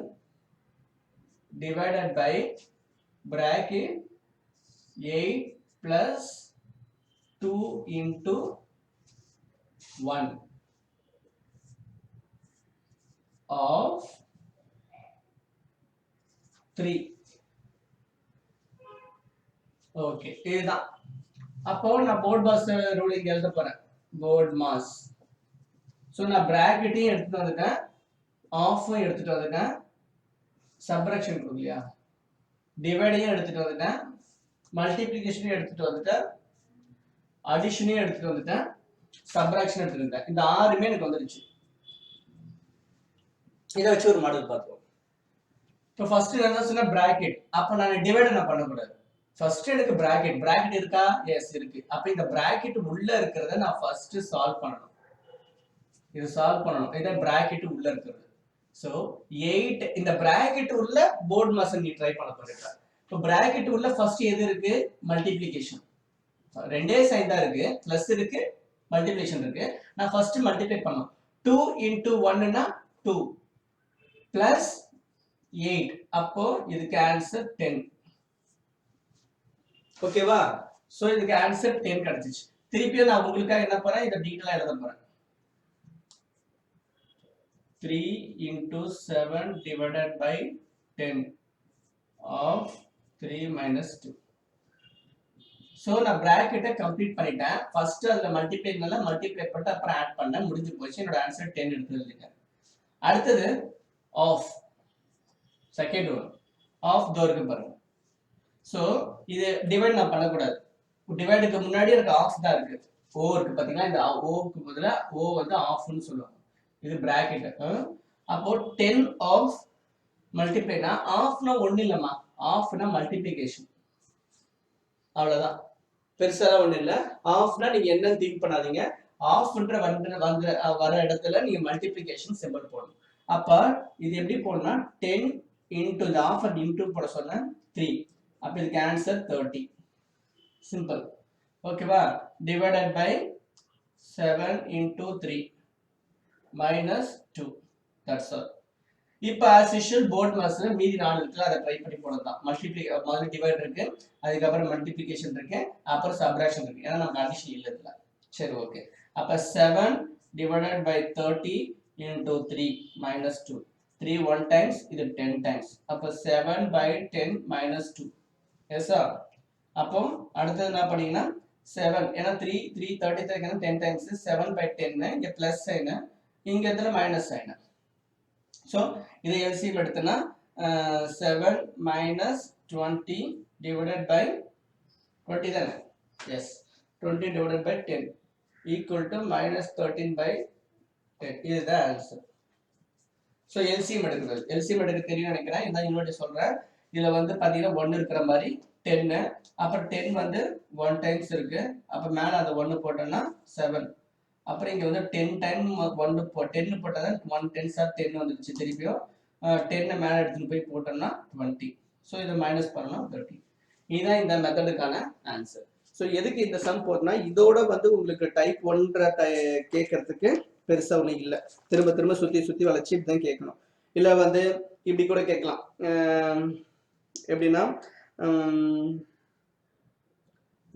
A: divided by bracket 8 plus 2 into 1 of 3. Okay, இதுதான். அப்போ நான் போர்ட் மாஸ் ரூலிங் எழுத போறேன். Board mass. ஸோ நான் பிராக்கெட்டையும் எடுத்துட்டு வந்துட்டேன், ஆஃபும் எடுத்துட்டு வந்துட்டேன், சப்ராக்ஷன் இல்லையா, டிவைடையும் எடுத்துட்டு வந்துட்டேன், மல்டிப்ளிகேஷனையும் எடுத்துட்டு வந்துட்டேன், அடிஷனையும் எடுத்துட்டு வந்துட்டேன், சப்ராக்ஷன் எடுத்துட்டு வந்துட்டேன். இந்த 6மே எனக்கு வந்துருச்சு. இதை வச்சு ஒரு மாடல் பார்ப்போம். இப்போ ஃபர்ஸ்ட் என்ன சொன்னா பிராக்கெட். அப்ப நான் டிவைட் நான் பண்ணக்கூடாது. ஃபர்ஸ்ட் எனக்கு பிராக்கெட் இருக்கா, எஸ் இருக்கு. அப்ப இந்த பிராக்கெட் உள்ள இருக்கிறத நான் ஃபர்ஸ்ட் சால்வ் பண்ணணும். இது சால்வ் பண்ணணும். இத பிராக்கெட் உள்ள இருக்கிறது. சோ 8 இந்த பிராக்கெட் உள்ள போர்ட் மாஸ் நீ ட்ரை பண்ண போறீங்க. இப்போ பிராக்கெட் உள்ள ஃபர்ஸ்ட் எது இருக்கு, மல்டிப்ளிகேஷன். ரெண்டே சைன் தான் இருக்கு, பிளஸ் இருக்கு, மல்டிப்ளிகேஷன் இருக்கு. நான் ஃபர்ஸ்ட் மல்டிப்ளை பண்ணனும். 2 into 1 னா 2 plus 8. அப்போ இதுக்கு ஆன்சர் 10. ஓகேவா? சோ இதுக்கு ஆன்சர் 10 கிடைச்சிச்சு. திருப்பி நான் உங்களுக்காக என்ன பண்றேன், இத டீடைலா எழுத போறேன். 3 into 7 divided by 10 of 3 minus 2. So நான் பிராக்கெட்டை கம்ப்ளீட் பண்ணிட்டேன். ஃபர்ஸ்ட் அதுல மல்டிப்ளை பண்ணிட்டு அப்புறம் ஆட் பண்ணேன், முடிஞ்சு போச்சு. என்னோட ஆன்சர் 10 எடுத்து எழுதிட்டேன். அடுத்தது ஆஃப், செகண்ட் ஒன் ஆஃப் தோருக்கு பாருங்க. சோ இது டிவைட் நான் பண்ணக்கூடாது. டிவைடுக்கு முன்னாடி எனக்கு ஆஃப் தான் இருக்கு, ஓ இருக்கு பாத்தீங்களா. இந்த ஓக்கு பதிலா ஓ வந்து ஆஃப்னு சொல்லுவாங்க. இது bracket. அப்போ 10 of multiply னா ஆஃப்னா ஒண்ணு இல்லம்மா, ஆஃப்னா மல்டிப்ளிகேஷன், அவ்வளவுதான். பெருசாலாம் ஒண்ணு இல்ல. ஆஃப்னா நீங்க என்னன்னு திங்க் பண்ணாதீங்க. ஆஃப்ன்ற வர இடத்துல நீங்க மல்டிப்ளிகேஷன் சிம்பிள் போடணும். அப்ப இது எப்படி போடணும்னா 10 into the half and into போட சொன்ன 3. அப்ப இதுக்கு ஆன்சர் 30. சிம்பிள். ஓகேவா? Divided by 7 into 3 minus 2. That's all. இப்போ as usual போர்ட் மாஸ்ல மீதி 4 இருக்குல, அதை ட்ரை பண்ணி போடலாம். முதல்ல டிவைட் இருக்கு, அதுக்கப்புறம் மல்டிப்ளிகேஷன் இருக்கு, அப்புறம் சப்ட்ராக்ஷன் இருக்கு. ஏன்னா நமக்கு அடிஷன் இல்ல இதுல. சரி, ஓகே. அப்ப 7 divided by 30 into 3 minus 2. 3 1 times, இது 10 times. அப்ப 7 by 10 minus 2. எஸ்ஸா? அப்போ அடுத்தது என்ன பண்ணீங்கன்னா 7, ஏன்னா 3 33 10 times 7 by 10 இங்க பிளஸ் சைன், இங்க இடத்துல மைனஸ் சைன். ஸோ இதை எல்சிஎம் எடுத்தோன்னா 7 minus 20 divided by 20 தானே? Yes, 20 divided by 10 equal to minus 13 by 10. இதுதான் ஆன்சர். ஸோ எல்சிஎம் எடுக்கிறது, எல்சிஎம் எடுக்க தெரியும் நினைக்கிறேன். இதான் இன்னொரு சொல்கிறேன். இதில் வந்து பார்த்தீங்கன்னா 1 இருக்கிற மாதிரி 10, அப்புறம் 10 வந்து 1 டைம்ஸ் இருக்கு. அப்போ மேலே அதை 1 போட்டோம்னா 7. அப்புறம் இங்கே வந்து 10 டைம் 1 10 போட்டால் தான் 1 10 சார் 10 வந்துருச்சு. திருப்பியும் 10 மேலே எடுத்துகிட்டு போய் போட்டோம்னா 20. ஸோ இதை மைனஸ் பண்ணோம்னா 30. இதுதான் இந்த மெத்தடுக்கான ஆன்சர். ஸோ எதுக்கு இந்த சம் போதுன்னா, இதோட வந்து உங்களுக்கு டைப் 1 கேட்கறதுக்கு பெருசா ஒன்றும் இல்லை. திரும்ப திரும்ப சுற்றி சுற்றி வளைச்சி இப்படி தான் கேட்கணும். இல்லை வந்து இப்படி கூட கேட்கலாம். எப்படின்னா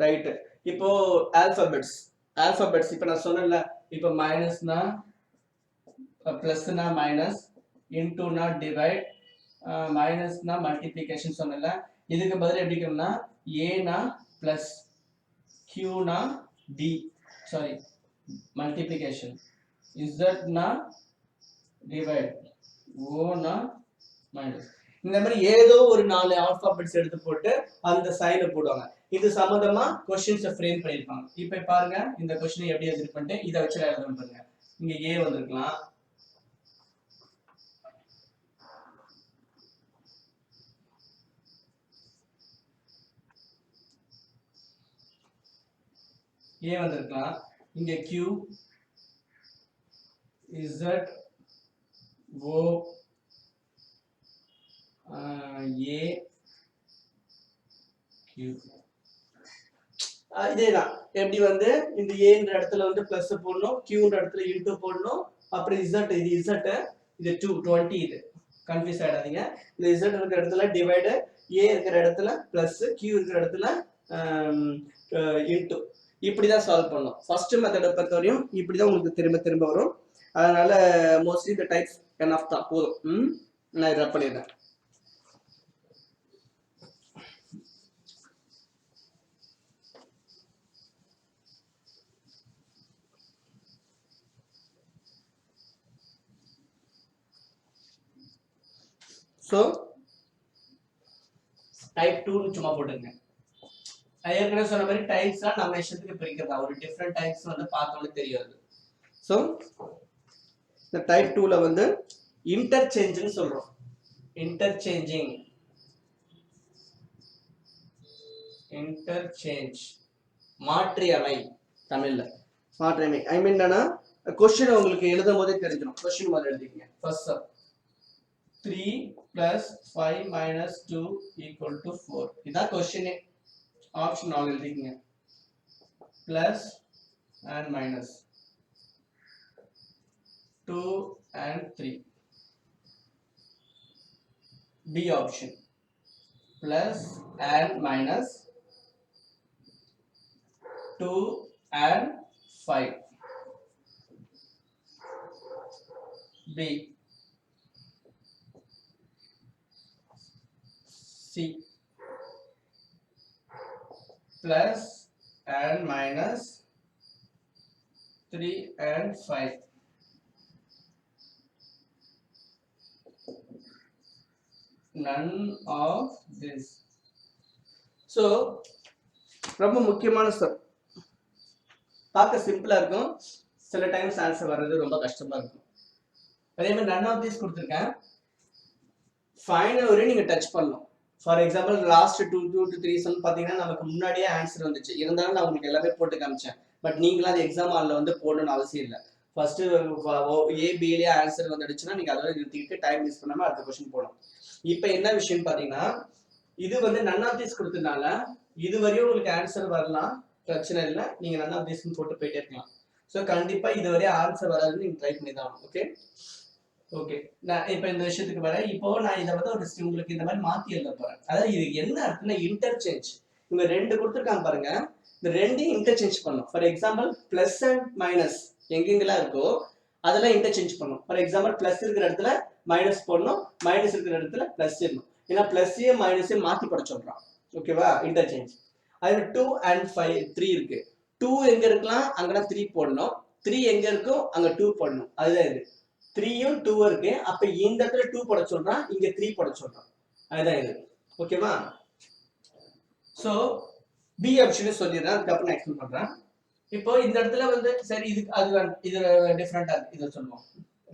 A: ரைட்டு, இப்போ ஆல்பபெட்ஸ் இப்போ நான் சொன்னேன்ல, இப்போ மைனஸ்னா பிளஸ்னா மைனஸ், இன்டூனா டிவைட், மைனஸ்னா மல்டிப்ளிகேஷன் சொன்னேன்ல. இதுக்கு பதில் எப்படி இருக்கணும்னா ஏனா பிளஸ், கியூனா டி, சாரி மல்டிப்ளிகேஷன், இசட்னா டிவைட், ஓனா மைனஸ். இந்த மாதிரி ஏதோ ஒரு 4 ஆல்பாபெட்ஸ் எடுத்து போட்டு அந்த சைனை போடுவாங்க. இது சம்பந்தமா கொஸ்டின்ஸை ஃப்ரேம் பண்ணியிருப்பாங்க. இப்போ பாருங்க, இந்த கொஸ்டினை எப்படி எடுத்து பண்ணிட்டு இதை வச்சு எழுதணும் பாருங்க. இங்க ஏ வந்திருக்கலாம், ஏ வந்திருக்கலாம், இங்க கியூ, இசட், ஓ, ஏ, கியூ. இதேதான். எப்படி வந்து இந்த ஏன்ற இடத்துல வந்து பிளஸ் போடணும், கியூன்ற இடத்துல இன்டூ போடணும், அப்புறம் இசட், இது இசட், இது 20. இது கன்ஃபியூஸ் ஆயிடாதீங்க. இந்த இசட் இருக்கிற இடத்துல டிவைடு, ஏ இருக்கிற இடத்துல பிளஸ், கியூ இருக்கிற இடத்துல இன்டூ. இப்படிதான் சால்வ் பண்ணணும். ஃபர்ஸ்ட் மெத்தடை பொறுத்தவரையும் இப்படிதான் உங்களுக்கு திரும்ப திரும்ப வரும். அதனால மோஸ்ட்லி இந்த டைப்ஸ் என்ஃப் தான், போதும். நான் இதை பண்ணிடுறேன். ஸோ டைப் 2 சும்மா போட்டுருங்க. நான் ஏற்கனவே சொன்ன மாதிரி டைப்ஸ்லாம் நம்ம இஷ்டத்துக்கு பிரிக்கிறதா, ஒரு டிஃப்ரெண்ட் டைப்ஸ் வந்து பார்த்தோன்னே தெரியாது. ஸோ இந்த டைப் 2ல வந்து இன்டர்சேஞ்சுன்னு சொல்றோம். இன்டர்சேஞ்சிங், இன்டர்சேஞ்ச், மாற்றியமை. தமிழ்ல மாற்றியமை. ஐ மீன் என்னன்னா, கொஸ்டின் உங்களுக்கு எழுதும் போதே தெரிஞ்சிடும். கொஸ்டின் முதல்ல எழுதிக்கங்க. First sum 3 plus 5 minus 2 equal to 4. இதான் கொஸ்டினே. ஆப்ஷன் ஆல் எழுதிக்கங்க. Plus and minus 2 and 3. B option. Plus and minus 2 and 5. B. C. Plus and minus 3 and 5. None of this. So ரொம்ப முக்கியமான ஸ்டெப். பார்க்க சிம்பிளா இருக்கும், சில டைம்ஸ் ஆன்சர் வர்றது ரொம்ப கஷ்டமா இருக்கும். அதே மாதிரி none of these கொடுத்துருக்கேன். ஃபைனல் வரையும் நீங்க டச் பண்ணணும். For example last 2 to 3 sum பாத்தீங்கன்னா நமக்கு முன்னாடியே ஆன்சர் வந்துச்சு. இருந்தாலும் நான் உங்களுக்கு எல்லாமே போட்டு காமிச்சேன். பட் நீங்களும் அது எக்ஸாம் ஹால்ல வந்து போடணும்னு அவசியம் இல்லை. ஃபர்ஸ்ட் ஏபிலேயே ஆன்சர் வந்துடுச்சுன்னா நீங்க அதோட நிறுத்திக்கிட்டு டைம் வேஸ்ட் பண்ணாம அடுத்த கொஸ்டின் போகணும். இப்போ என்ன விஷயம் பாத்தீங்கன்னா இது வந்து none of these கொடுத்ததுனால இது வரையும் உங்களுக்கு ஆன்சர் வரலாம், பிரச்சனை இல்லை. நீங்க none of these போட்டு போயிட்டே இருக்கலாம். ஸோ கண்டிப்பா இது வரையும் ஆன்சர் வராதுன்னு நீங்க ட்ரை பண்ணி தான். ஓகே ஓகே, நான் இப்போ இந்த விஷயத்துக்கு வரேன். இப்போ நான் இதை வந்து ஒரு உங்களுக்கு இந்த மாதிரி மாத்தி எழுத போறேன். அதாவது இது என்ன அர்த்தம்னா இன்டர்சேஞ்ச். இவங்க ரெண்டு கொடுத்துருக்காங்க பாருங்க, இந்த ரெண்டையும் இன்டர்சேஞ்ச் பண்ணும். For example plus and minus எங்கெங்கெல்லாம் இருக்கோ அதெல்லாம் இன்டர்சேஞ்ச் பண்ணும். ஃபார் எக்ஸாம்பிள் பிளஸ் இருக்கிற இடத்துல மைனஸ் போடணும், மைனஸ் இருக்கிற இடத்துல பிளஸ் இருக்கணும். ஏன்னா பிளஸ்ஸையும் மைனஸையும் மாத்தி போட சொல்றான். ஓகேவா, இன்டர்சேஞ்ச். அது 2 and 5 3 இருக்கு. 2 எங்க இருக்கலாம், அங்கதான் 3 போடணும். 3 எங்க இருக்கோ அங்க 2 போடணும். அதுதான் இது. 3யும் 2 இருக்கு. அப்ப இந்த இடத்துல 2 போட சொல்றான், இங்க 3 போட சொல்றான். அதுதான் இது. ஓகேவா? சோ பி ஆப்ஷன் சொல்லிடுறேன், அதுக்கப்புறம் நான் எக்ஸ்பிளைன் பண்றேன். இப்போ இந்த இடத்துல வந்து சரி இது அது இது டிஃபரெண்டா இதை சொல்லுவோம்.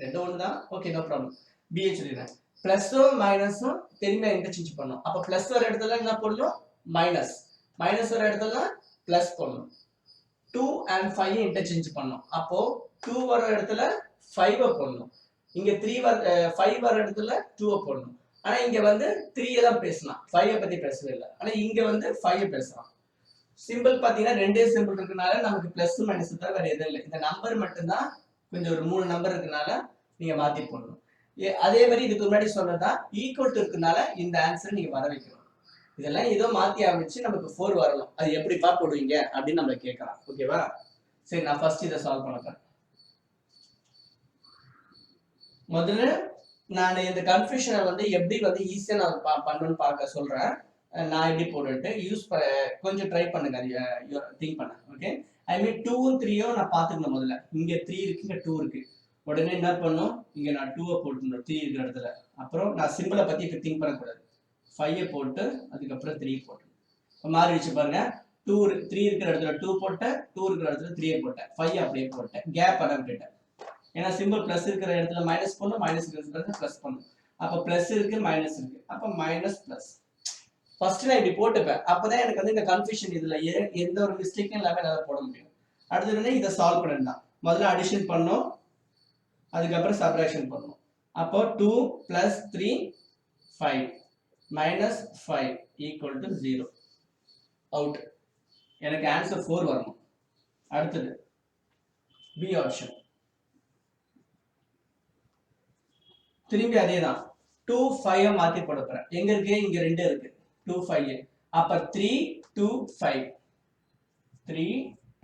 A: ரெண்டு ஒன்று தான். Okay, no problem. பிஏ சொல்லிடுறேன். பிளஸும் மைனஸும் திரும்ப இன்டர்சேஞ்ச் பண்ணணும். அப்போ பிளஸ் வர இடத்துல என்ன போடணும், மைனஸ். மைனஸ் வர இடத்துல பிளஸ் போடணும். 2 and 5 இன்டர்சேஞ்ச் பண்ணணும். அப்போ 2 வர இடத்துல 5 போடணும். இங்க 5 வர இடத்துல 2 போடணும். ஆனா இங்க வந்து 3 தான் பேசலாம், 5 பத்தி பேசவே இல்லை. ஆனா இங்க வந்து 5 பேசலாம். சிம்பிள் பாத்தீங்கன்னா ரெண்டே சிம்பிள் இருக்கனால நமக்கு பிளஸ் மைனஸ் தவிர வேற எதுவும் இல்லை. இந்த நம்பர் மட்டும்தான் கொஞ்சம் ஒரு 3 நம்பர் இருக்கனால நீங்க மாத்தி போடணும். அதே மாதிரி இதுக்கு முன்னாடி சொன்னதா ஈக்குவல் டு இருக்கனால இந்த ஆன்சர் நீங்க வர வைக்கணும். இதெல்லாம் ஏதோ மாத்தி ஆரம்பிச்சு நமக்கு 4 வரணும். அது எப்படிப்பா போடுவீங்க அப்படின்னு நம்மள கேட்கலாம். ஓகேவா? சரி, நான் ஃபர்ஸ்ட் இதை சால்வ் பண்ண போறேன். முதல்ல நான் இந்த கன்ஃபியூஷனை வந்து எப்படி வந்து ஈஸியா நான் பண்ணணும்னு பார்க்க சொல்றேன். நான் எப்படி போட்டுட்டு யூஸ் கொஞ்சம் ட்ரை பண்ணுங்க, திங்க் பண்ண. ஓகே, ஐ மீன் 2ம் 3யும் நான் பாத்துக்கணும். முதல்ல இங்க 3 இருக்கு, இங்க 2 இருக்கு. உடனே என்ன பண்ணும், இங்க நான் 2 போட்டுக்கணும் 3 இருக்கிற இடத்துல. அப்புறம் நான் சிம்பிளை பத்தி இப்ப திங்க் பண்ணக்கூடாது. 5 போட்டு அதுக்கப்புறம் 3 போட்டு மாறிடுச்சு பாருங்க. 3 இருக்கிற இடத்துல 2 போட்டேன், 2 இருக்கிற இடத்துல 3 போட்டேன், 5 அப்படியே போட்டேன், கேப் அடம் கேட்டேன். ஏன்னா சிம்பிள் பிளஸ் இருக்கிற இடத்துல மைனஸ் பண்ணணும், மைனஸ் இருக்கிற இடத்துல பிளஸ் பண்ணணும். அப்ப பிளஸ் இருக்கு, மைனஸ் இருக்கு, அப்ப மைனஸ் பிளஸ். ஃபர்ஸ்ட் நான் இப்படி போட்டுப்பேன். அப்பதான் எனக்கு வந்து இந்த கன்ஃபியூஷன் இதுல எந்த ஒரு மிஸ்டேக்கும் இல்லாம என்னால போட முடியும். அடுத்தது இதை சால்வ் பண்ணணும். முதல்ல அடிஷன் பண்ணோம், அதுக்கப்புறம் சப்ட்ராக்ஷன் பண்ணோம். அப்போ 2 plus 3 5 minus 5 equal to 0. Out. எனக்கு ஆன்சர் 4 வரணும். அடுத்தது பி ஆப்ஷன். திரும்பி அதே தான் 2 5 மாத்தி போட போறேன். எங்க இருக்கு, இங்க 2 இருக்கு. 2 5 அப்ப 3 2 5 3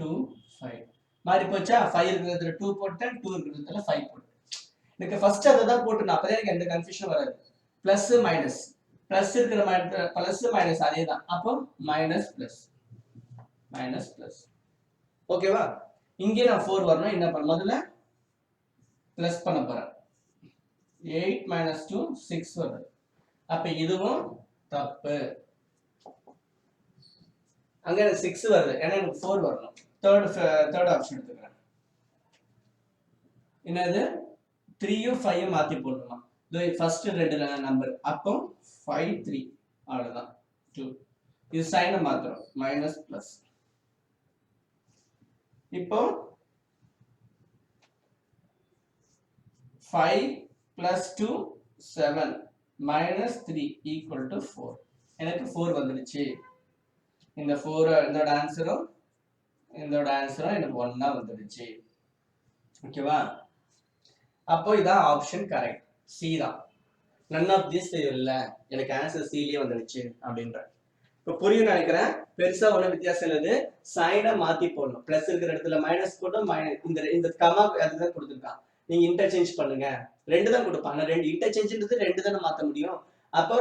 A: 2 5 மாறி போச்சா. 5 இருக்கிறதுல 2 போட்டேன், 2 இருக்கிறதுல 5 போட்டேன். எனக்கு ஃபர்ஸ்ட் அதை தான் போட்டுனா அப்பதான் எனக்கு எந்த கன்ஃபியூஷன் வராது. பிளஸ் மைனஸ், பிளஸ் இருக்கிற பிளஸ் மைனஸ் அதே தான். அப்போ மைனஸ் பிளஸ் மைனஸ் பிளஸ். ஓகேவா? இங்கே நான் 4 வரணும். என்ன பண்ண, முதல்ல பிளஸ் பண்ண போறேன். 8 minus 2 6 வருது. அப்ப இதுவும் தப்பு. அங்க 6 வருது, ஏன்னா எனக்கு 4 வரணும். தேர்ட் ஆப்ஷன் எடுத்துக்கிறேன். என்னது, 3யும் 5யும் மாத்தி போடணுமா. ஃபர்ஸ்ட் ரெண்டு நம்பர், அப்போ 5 3 அவ்வளவுதான் 2. இது சைனை மாத்திரம், மைனஸ் பிளஸ். இப்போ 5 plus 2 7 minus 3 equal to 4. எனக்கு 4 வந்துடுச்சு. இந்த 4 இதோட ஆன்சரும் இதோட ஆன்சரும் எனக்கு 1 தான் வந்துடுச்சு. ஓகேவா? அப்போ இதான் ஆப்ஷன் கரெக்ட், சி தான். none of this இல்ல, எனக்கு ஆன்சர் சிலயே வந்துடுச்சு அப்படின்ற. இப்போ புரியும் நினைக்கிறேன். பெருசா ஒன்றும் வித்தியாசம் இல்லது. சைனை மாத்தி போடணும். பிளஸ் இருக்கிற இடத்துல மைனஸ் போட்டோம், இந்த கமா அதுதான் கொடுத்துருக்கான். நீங்க இன்டர்சேஞ்ச் பண்ணுங்க. 2 தான் கொடுப்பாங்க. 2 இன்டர்சேஞ்ச்ன்றது 2 தானே மாத்த முடியும். அப்போ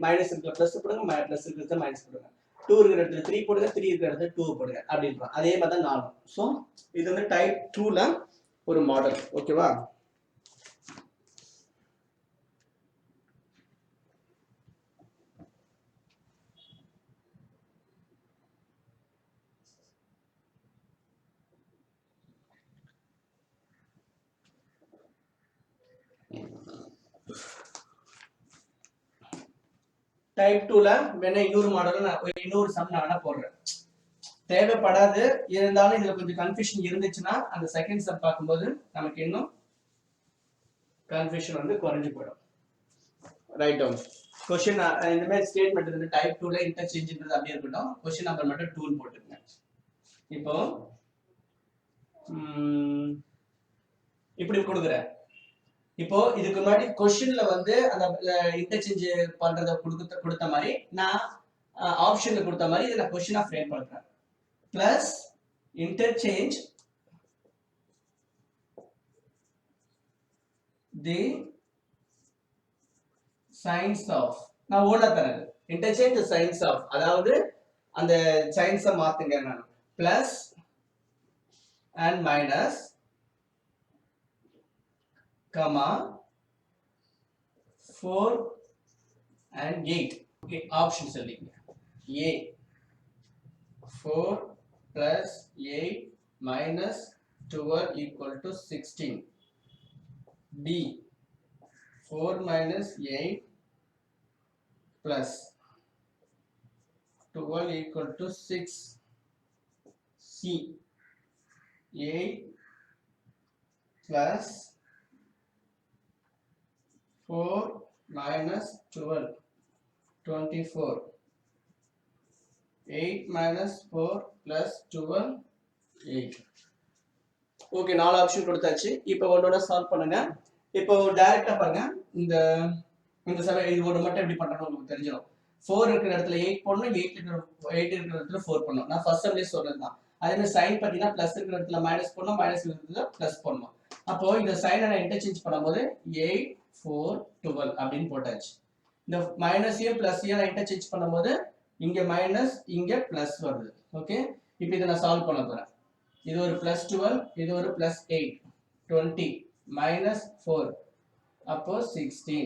A: மைனஸ் இருக்கிற பிளஸ் போடுங்க, பிளஸ் இருக்கிறத மைனஸ் போடுங்க. 2 இருக்கிற இடத்துல 3 போடுங்க, 3 இருக்கிற இடத்துல 2 போடுங்க அப்படின்றான். அதே மாதிரி தான் 4. ஸோ இது வந்து டைப் 2ல ஒரு மாடல். ஓகேவா? டைப் 2ல வேணா இன்னொரு மாடல் நான் இன்னொரு சம் நான் வேணா போடுறேன். தேவைப்படாது, இருந்தாலும் இதுல கொஞ்சம் கன்ஃபியூஷன் இருந்துச்சுன்னா அந்த செகண்ட் சம் பார்க்கும்போது நமக்கு இன்னும் கன்ஃபியூஷன் வந்து குறைஞ்சு போயிடும். ரைட் டவுன் क्वेश्चन இந்த மாதிரி ஸ்டேட்மென்ட் வந்து டைப் 2ல இன்டர்சேஞ்ச்ன்றது அப்படியே இருக்கட்டும். क्वेश्चन நம்பர் மட்டும் 2 போட்டுருங்க. இப்போ இப்படி கொடுக்குறேன். இப்போ இதுக்கு முன்னாடி क्वेश्चनல வந்து அந்த இன்டர்சேஞ்ச் பண்றத கொடுத்த மாதிரி நான் ஆப்ஷன்ல கொடுத்த மாதிரி இத நான் क्वेश्चन ஃப்ரேம் பண்றேன். Plus interchange the signs of நான் ஓட தரேன். interchange the signs of அதாவது அந்த சைன்ஸ மாத்துங்க நான் plus and minus comma 4 and 8. okay options சொல்லிங்க. a 4 plus 8 minus 12 equal to 16. b 4 minus 8 plus 12 equal to 6. c 8 plus 4 minus 12 24. 8 minus 4 plus 12 8. Okay, நாலு ஆப்ஷன் கொடுத்தாச்சு. இப்போ ஒன்னோட சால்வ் பண்ணுங்க. இப்போ டைரக்டா பாருங்க, இந்த இந்த சமயம் இது ஒன்று மட்டும் எப்படி பண்றோம்னு உங்களுக்கு தெரிஞ்சிடும். 4 இருக்கிற இடத்துல 8 போடணும், 8 இருக்கிற இடத்துல 4 பண்ணணும். நான் ஃபர்ஸ்ட் சம்லயே சொன்னதுதான். அதே மாதிரி சைன் பார்த்தீங்கன்னா பிளஸ் இருக்கிற இடத்துல மைனஸ் போடணும், மைனஸ் இருக்கிற இடத்துல பிளஸ் போடணும். அப்போ இந்த சைனை நான் இன்டர்சேஞ்ச் பண்ணும்போது 8 4 12 அப்படின்னு போட்டாச்சு. இந்த மைனஸையும் பிளஸையும் நான் இன்டர்சேஞ்ச் பண்ணும்போது இங்க மைனஸ் இங்க பிளஸ் வருது. ஓகே, இப்போ இதை நான் சால்வ் பண்ண போறேன். இது ஒரு பிளஸ் 12, இது ஒரு பிளஸ் 8, 20 மைனஸ் 4 அப்போ 16.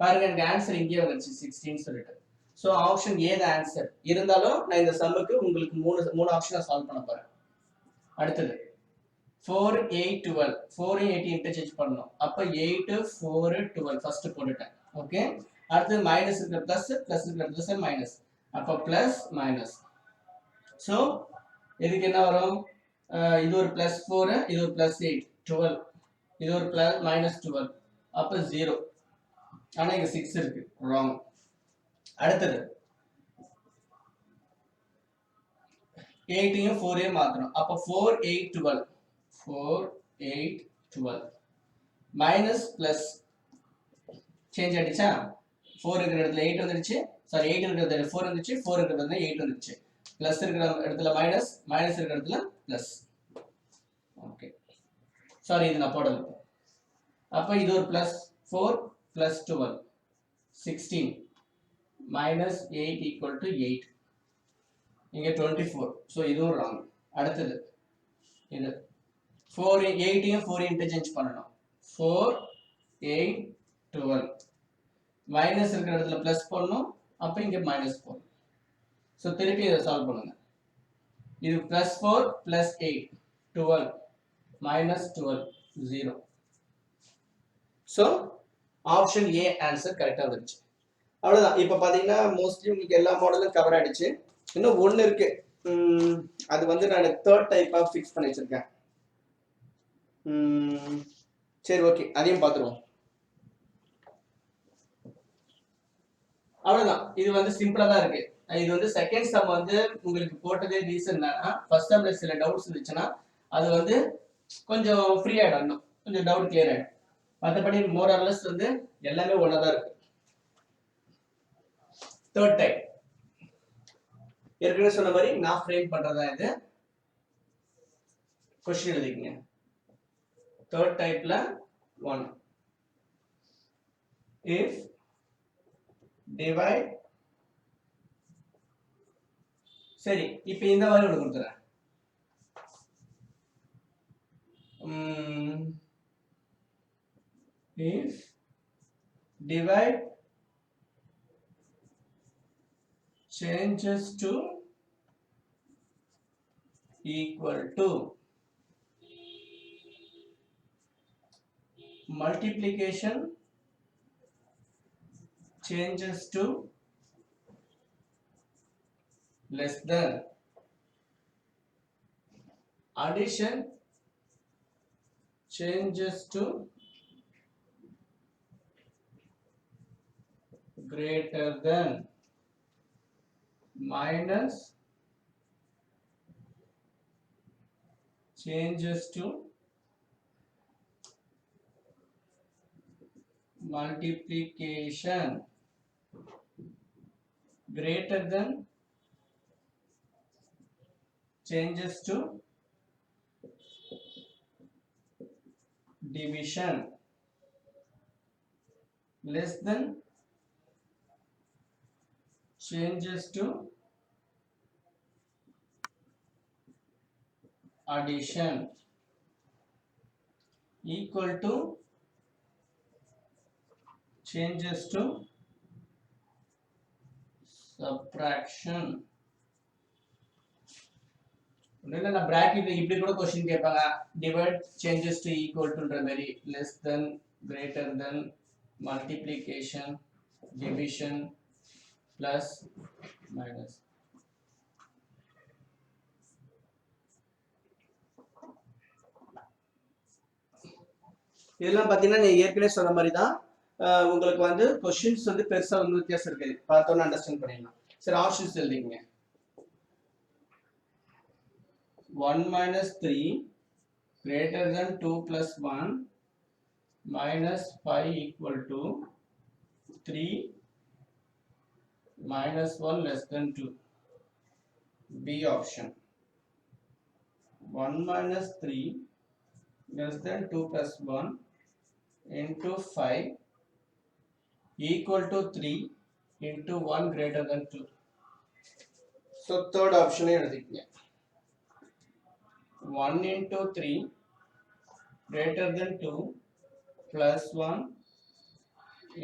A: பாருங்க, எனக்கு ஆன்சர் இங்கே வந்துருச்சு 16 சொல்லிட்டு. ஸோ ஆப்ஷன் ஏ தான் ஆன்சர். இருந்தாலும் நான் இந்த சம்முக்கு உங்களுக்கு மூணு ஆப்ஷனை சால்வ் பண்ண போறேன். அடுத்தது 4 8 12, 4 8 இன்டர்சேஞ்ச் பண்ணணும். அப்ப 8 4 12 ஃபர்ஸ்ட் போட்டுட்டேன். ஓகே, அடுத்து மைனஸ் இருக்கிற பிளஸ், பிளஸ் இருக்கிற பிளஸ் மைனஸ், அப்ப பிளஸ் மைனஸ். ஸோ இதுக்கு என்ன வரும்? இது ஒரு பிளஸ் 4, இது ஒரு பிளஸ் 8 12, இது ஒரு பிளஸ் மைனஸ் 12, அப்ப 0. ஆனா இங்க 6 இருக்கு, ராங். அடுத்தது 8யும் 4யும் மாத்தணும். அப்ப 4 8 12, 4 8 12 மைனஸ் பிளஸ் சேஞ்ச் ஆயிடுச்சா? 4 இருக்கிற இடத்துல 8 வந்துருச்சு, சாரி 8 இருக்கிற இடத்துல 4 வந்துருச்சு, 4 இருக்கிற இடத்துல 8 வந்துருச்சு. பிளஸ் இருக்கிற இடத்துல மைனஸ், மைனஸ் இருக்கிற இடத்துல பிளஸ். ஓகே, சாரி இது நான் போடல. அப்ப இது ஒரு plus 4 plus 12 16 minus 8 equal to 8. இங்க 24. ஸோ இதுவும் ராங். அடுத்தது இது 4 8யும் 4யும் இன்டர்சேஞ்ச் பண்ணணும். 4 8 12 மைனஸ் இருக்கிற இடத்துல பிளஸ் போடணும், அப்ப இங்க மைனஸ் போடணும். ஸோ திருப்பி இதை சால்வ் பண்ணுங்க. இது plus 4 plus 8 12 minus 12 0. So option A answer கரெக்டா வந்துருச்சு. அவ்வளவுதான். இப்ப பாத்தீங்கன்னா மோஸ்ட்லி உங்களுக்கு எல்லா மாடலும் கவர் ஆயிடுச்சு. இன்னும் ஒன்னு இருக்கு, அது வந்து நான் தேர்ட் டைப்பா ஃபிக்ஸ் பண்ணி வச்சிருக்கேன். சரி, ஓகே, அதையும் பார்த்துருவோம். அவ்வளவுதான். இது வந்து சிம்பிளா தான் இருக்கு. இது வந்து செகண்ட் சம் வந்து உங்களுக்கு போட்டதே ரீசன் என்னன்னா, ஃபர்ஸ்ட் சம்ல சில டவுட்ஸ் இருந்துச்சுன்னா அது வந்து கொஞ்சம் ஃப்ரீ ஆயிடும், இன்னும் கொஞ்சம் டவுட் கிளியர் ஆயிடும். மற்றபடி மோர் ஆர் லெஸ் வந்து எல்லாமே ஒன்னதான் இருக்கு. தேர்ட் டைப் ஏற்கனவே சொன்ன மாதிரி நான் ஃப்ரேம் பண்றதா இது. क्वेश्चन எழுதிக்கங்க. தேர்ட் டைப்ல 1 if divide. சரி, இப்போ இந்த மாதிரி ஒன்று கொடுத்துறேன். if divide changes to equal to multiplication changes to less than, addition changes to greater than, minus changes to multiplication, greater than changes to division, less than changes to addition, equal to changes to subtraction. இல்ல பிராக்கெட்ல இப்படி கூட क्वेश्चन கேட்பாங்க, divide changes to equal to ன்ற மாதிரி, less than, greater than, multiplication, division, plus, minus. இதெல்லாம் பாத்தீங்கன்னா நீங்க ஏற்கனவே சொன்ன மாதிரி தான், உங்களுக்கு வந்து क्वेश्चंस வந்து பெருசா வந்து வித்தியாசம் இருக்காது, பார்த்தோம்னா அண்டர்ஸ்டாண்ட் பண்ணிடலாம். சரி, ஆப்ஷன்ஸ் எழுதிங்க. 1 minus 3 greater than 2 plus 1 minus 5 equal to 3 minus 1 less than 2. B option. 1 minus 3 less than 2 plus 1 into 5 equal to 3 into 1 greater than 2. So third option எழுதிக்கங்க. 1 into 3 greater than 2 plus 1